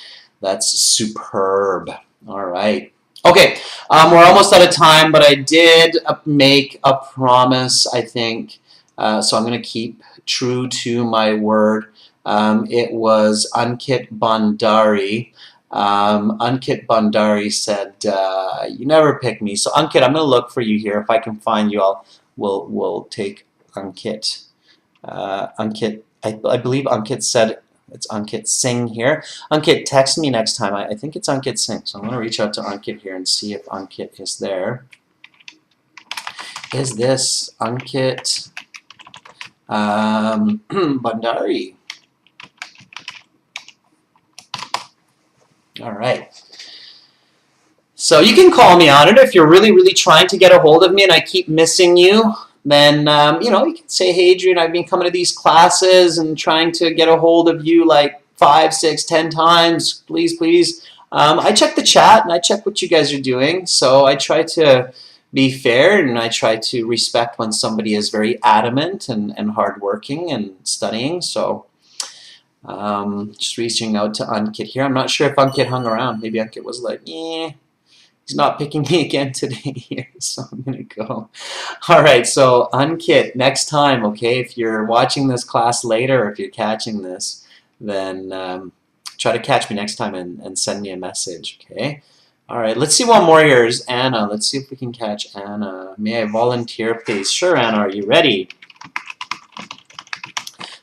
That's superb. All right. Okay, we're almost out of time, but I did make a promise, I think, so I'm going to keep true to my word. It was Ankit Bandari. Ankit Bandari said, you never pick me. So Ankit, I'm going to look for you here. If I can find you, we'll take Ankit. Ankit, I believe Ankit said, it's Ankit Singh here. Ankit, text me next time. I think it's Ankit Singh. So I'm going to reach out to Ankit here and see if Ankit is there. Is this Ankit Bandari? All right. So you can call me on it if you're really, really trying to get a hold of me and I keep missing you. Then, you know, you can say, hey, Adrian, I've been coming to these classes and trying to get a hold of you like 5, 6, 10 times. Please, please. I check the chat and I check what you guys are doing. So I try to be fair and I try to respect when somebody is very adamant and hardworking and studying. So just reaching out to Ankit here. I'm not sure if Ankit hung around. Maybe Ankit was like, yeah. He's not picking me again today here, so I'm going to go. All right, so Ankit, next time, okay, if you're watching this class later or if you're catching this, then try to catch me next time and send me a message, okay? All right, let's see one more here. Here's Anna. Let's see if we can catch Anna. May I volunteer, please? Sure, Anna, are you ready?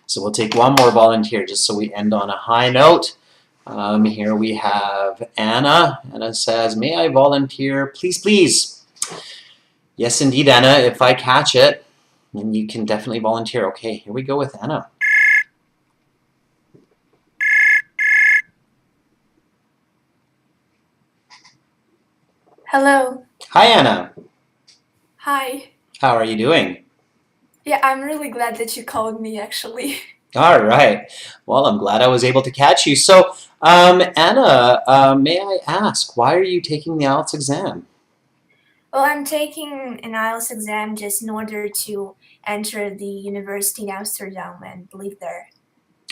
So we'll take one more volunteer just so we end on a high note. Here we have Anna. Anna says, may I volunteer? Please, please. Yes, indeed, Anna. If I catch it, then you can definitely volunteer. Okay, here we go with Anna. Hello. Hi, Anna. Hi. How are you doing? Yeah, I'm really glad that you called me actually. All right. Well, I'm glad I was able to catch you. So, Anna, may I ask, why are you taking the IELTS exam? Well, I'm taking an IELTS exam just in order to enter the university in Amsterdam and live there.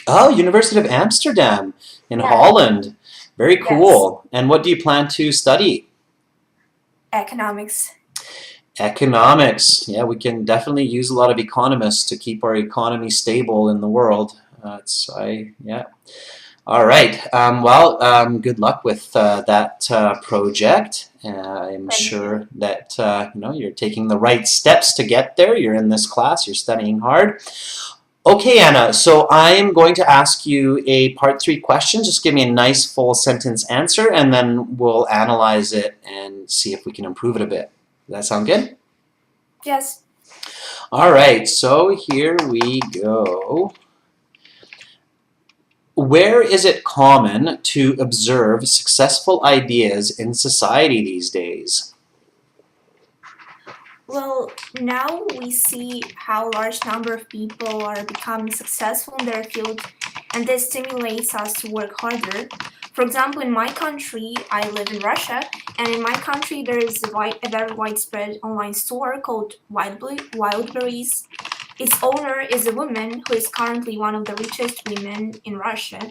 Oh, University of Amsterdam in Yeah. Holland. Very Yes. cool. And what do you plan to study? Economics. Economics. Yeah, we can definitely use a lot of economists to keep our economy stable in the world. Yeah. All right. Good luck with that project. I'm Thank sure that you're taking the right steps to get there. You're in this class. You're studying hard. Okay, Anna. So I'm going to ask you a part 3 question. Just give me a nice full sentence answer, and then we'll analyze it and see if we can improve it a bit. Does that sound good? Yes. All right. So here we go. Where is it common to observe successful ideas in society these days? Well, now we see how large number of people are becoming successful in their field, and this stimulates us to work harder. For example, in my country, I live in Russia, and in my country there is a very widespread online store called Wildberries. Its owner is a woman who is currently one of the richest women in Russia.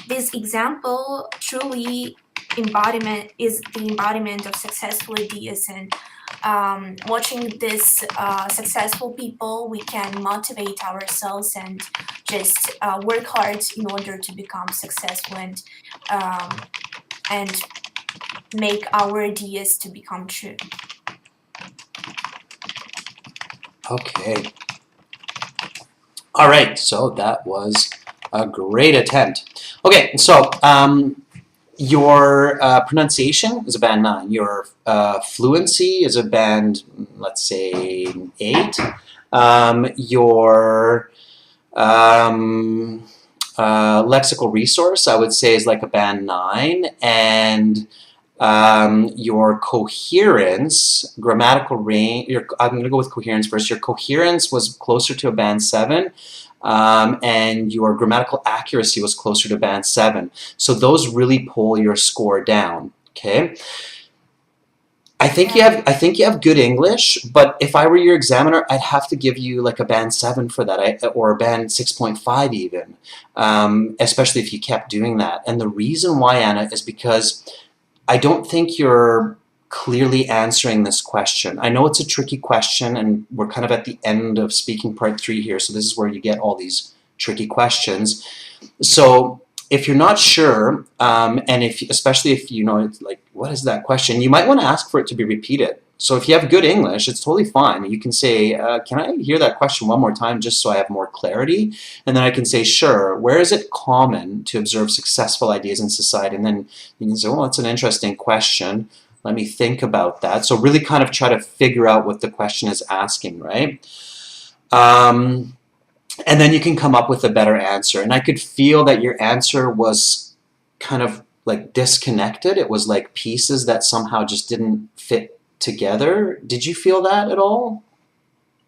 This example truly is the embodiment of successful ideas, and watching this successful people, we can motivate ourselves and just work hard in order to become successful and make our ideas to become true. Okay. All right, so that was a great attempt. Okay, so your pronunciation is a band 9. Your fluency is a band, let's say, 8. Your lexical resource, I would say, is like a band 9. And your coherence, grammatical range, I'm going to go with coherence first. Your coherence was closer to a band 7. And your grammatical accuracy was closer to band 7. So those really pull your score down. Okay. I think you have good English, but if I were your examiner, I'd have to give you like a band 7 for that, or a band 6.5 even, especially if you kept doing that. And the reason why, Anna, is because I don't think you're clearly answering this question. I know it's a tricky question, and we're kind of at the end of speaking part 3 here, so this is where you get all these tricky questions. So if you're not sure, and especially if you know, it's like, what is that question? You might want to ask for it to be repeated. So if you have good English, it's totally fine. You can say, can I hear that question one more time just so I have more clarity? And then I can say, sure, where is it common to observe successful ideas in society? And then you can say, well, that's an interesting question. Let me think about that. So really kind of try to figure out what the question is asking, right? And then you can come up with a better answer. And I could feel that your answer was kind of like disconnected. It was like pieces that somehow just didn't fit together. Did you feel that at all?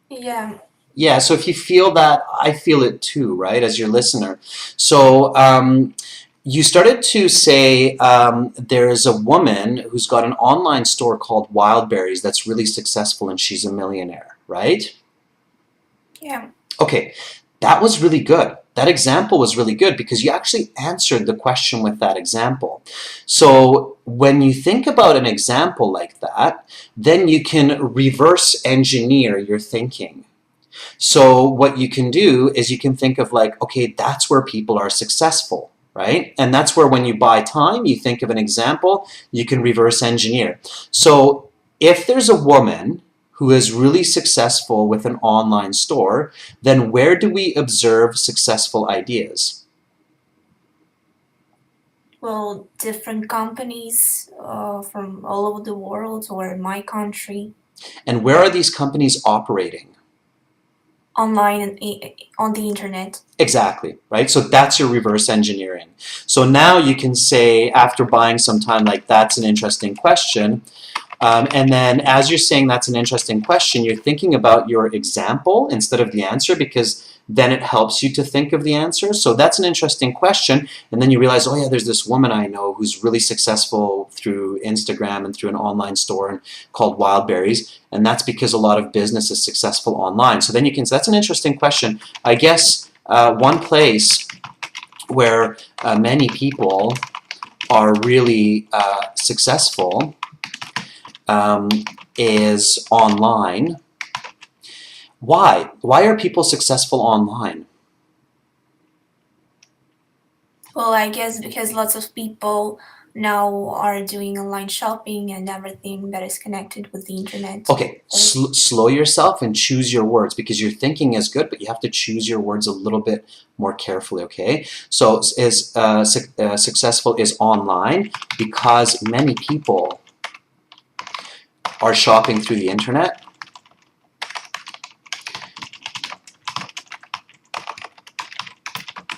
Yeah. Yeah, so if you feel that, I feel it too, right, as your listener. So you started to say there's a woman who's got an online store called Wildberries that's really successful, and she's a millionaire, right? Yeah. Okay, that was really good. That example was really good because you actually answered the question with that example. So when you think about an example like that, then you can reverse engineer your thinking. So what you can do is you can think of like, okay, that's where people are successful, right? And that's where when you buy time, you think of an example, you can reverse engineer. So if there's a woman who is really successful with an online store, then where do we observe successful ideas? Well, different companies from all over the world or in my country. And where are these companies operating? Online and on the internet. Exactly, right? So that's your reverse engineering. So now you can say, after buying some time, like, that's an interesting question. And then as you're saying that's an interesting question, you're thinking about your example instead of the answer, because then it helps you to think of the answer. So that's an interesting question. And then you realize, oh yeah, there's this woman I know who's really successful through Instagram and through an online store called Wildberries. And that's because a lot of business is successful online. So then you can say, that's an interesting question. I guess one place where many people are really successful is online. Why? Why are people successful online? Well, I guess because lots of people now are doing online shopping and everything that is connected with the internet. Okay, slow yourself and choose your words, because your thinking is good, but you have to choose your words a little bit more carefully, okay? So is successful is online because many people are shopping through the internet.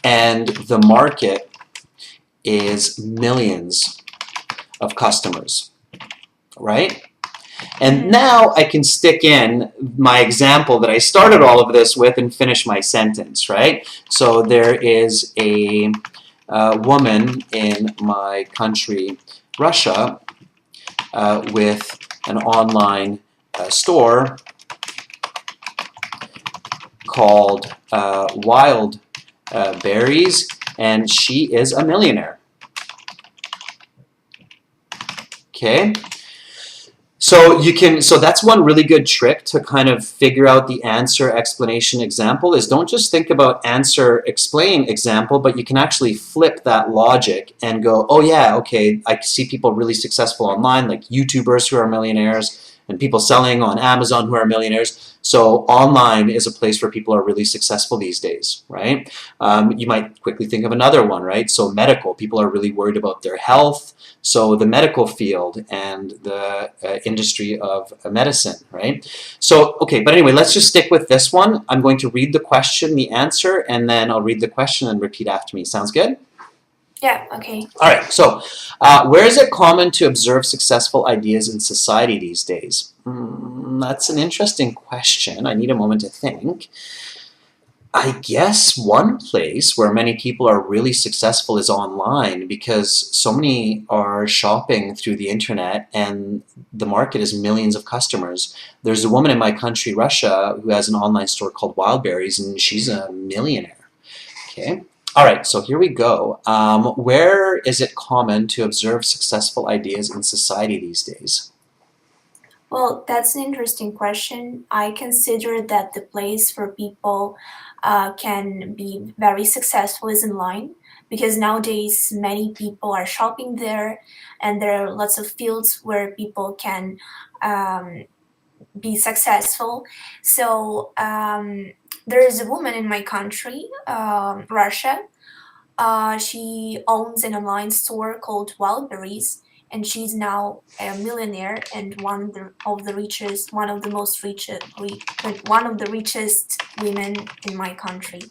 And the market is millions of customers, right? And now I can stick in my example that I started all of this with and finish my sentence, right? So there is a woman in my country, Russia, with an online store called Wildberries, and she is a millionaire. Okay, so that's one really good trick to kind of figure out the answer, explanation, example, is don't just think about answer, explain, example, but you can actually flip that logic and go, oh yeah, okay, I see people really successful online, like YouTubers who are millionaires, and people selling on Amazon who are millionaires. So online is a place where people are really successful these days, right? You might quickly think of another one, right? So medical, people are really worried about their health. So the medical field and the industry of medicine, right? So, okay, but anyway, let's just stick with this one. I'm going to read the question, the answer, and then I'll read the question and repeat after me. Sounds good? Yeah, okay. All right, so where is it common to observe successful ideas in society these days? That's an interesting question. I need a moment to think. I guess one place where many people are really successful is online, because so many are shopping through the internet and the market is millions of customers. There's a woman in my country, Russia, who has an online store called Wildberries, and she's a millionaire. Okay. All right, so here we go. Where is it common to observe successful ideas in society these days? Well, that's an interesting question. I consider that the place where people can be very successful is online, because nowadays many people are shopping there, and there are lots of fields where people can be successful. So there is a woman in my country, Russia. She owns an online store called Wildberries, and she's now a millionaire and one of the richest women in my country.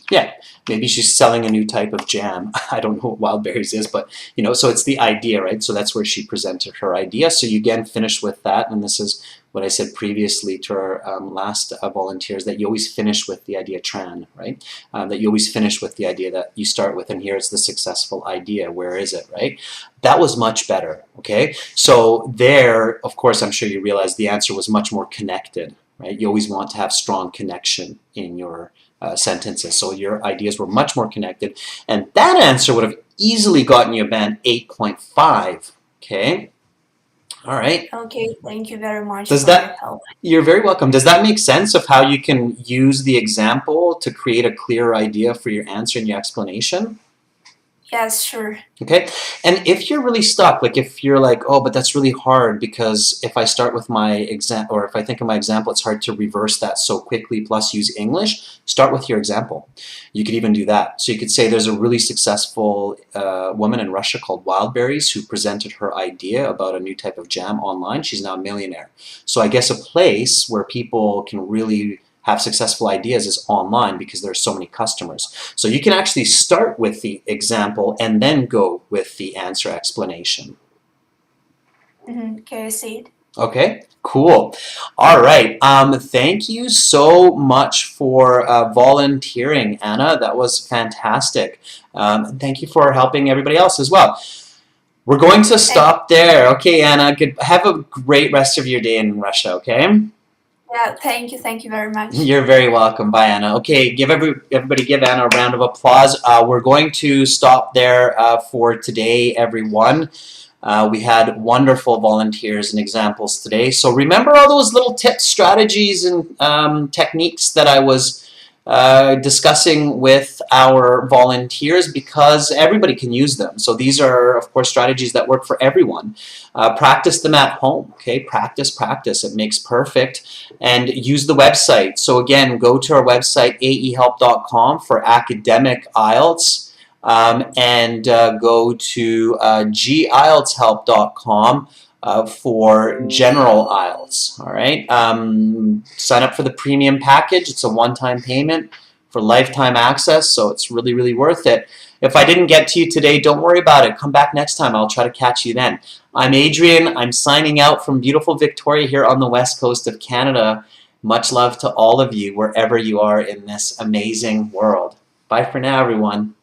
Yeah, maybe she's selling a new type of jam. I don't know what Wildberries is, but you know, so it's the idea, right? So that's where she presented her idea. So you again finish with that, and this is what I said previously to our last volunteers, that you always finish with the idea Tran, right? That you always finish with the idea that you start with, and here's the successful idea, where is it, right? That was much better, okay? So there, of course, I'm sure you realize the answer was much more connected, right? You always want to have strong connection in your sentences. So your ideas were much more connected. And that answer would have easily gotten you a band 8.5. Okay? All right. Okay, thank you very much Does for your help. You're very welcome. Does that make sense of how you can use the example to create a clearer idea for your answer and your explanation? Yes, sure. Okay, and if you're really stuck, like if you're like, oh, but that's really hard because if I start with my example, or if I think of my example, it's hard to reverse that so quickly plus use English, start with your example. You could even do that. So you could say there's a really successful woman in Russia called Wildberries who presented her idea about a new type of jam online. She's now a millionaire. So I guess a place where people can really have successful ideas is online because there's so many customers. So you can actually start with the example and then go with the answer explanation. Okay, I see it. Okay, cool. All right. Thank you so much for volunteering, Anna. That was fantastic. And thank you for helping everybody else as well. We're going to stop there. Okay, Anna. Have a great rest of your day in Russia, okay? Yeah, thank you very much. You're very welcome. Bye, Anna. Okay, everybody give Anna a round of applause. We're going to stop there for today, everyone. We had wonderful volunteers and examples today. So remember all those little tips, strategies, and techniques that I was discussing with our volunteers, because everybody can use them. So these are, of course, strategies that work for everyone. Practice them at home, okay? Practice. It makes perfect. And use the website. So again, go to our website, aehelp.com, for academic IELTS. And go to gieltshelp.com for general IELTS. All right. Sign up for the premium package. It's a one-time payment for lifetime access, so it's really, really worth it. If I didn't get to you today, don't worry about it. Come back next time. I'll try to catch you then. I'm Adrian. I'm signing out from beautiful Victoria here on the west coast of Canada. Much love to all of you wherever you are in this amazing world. Bye for now, everyone.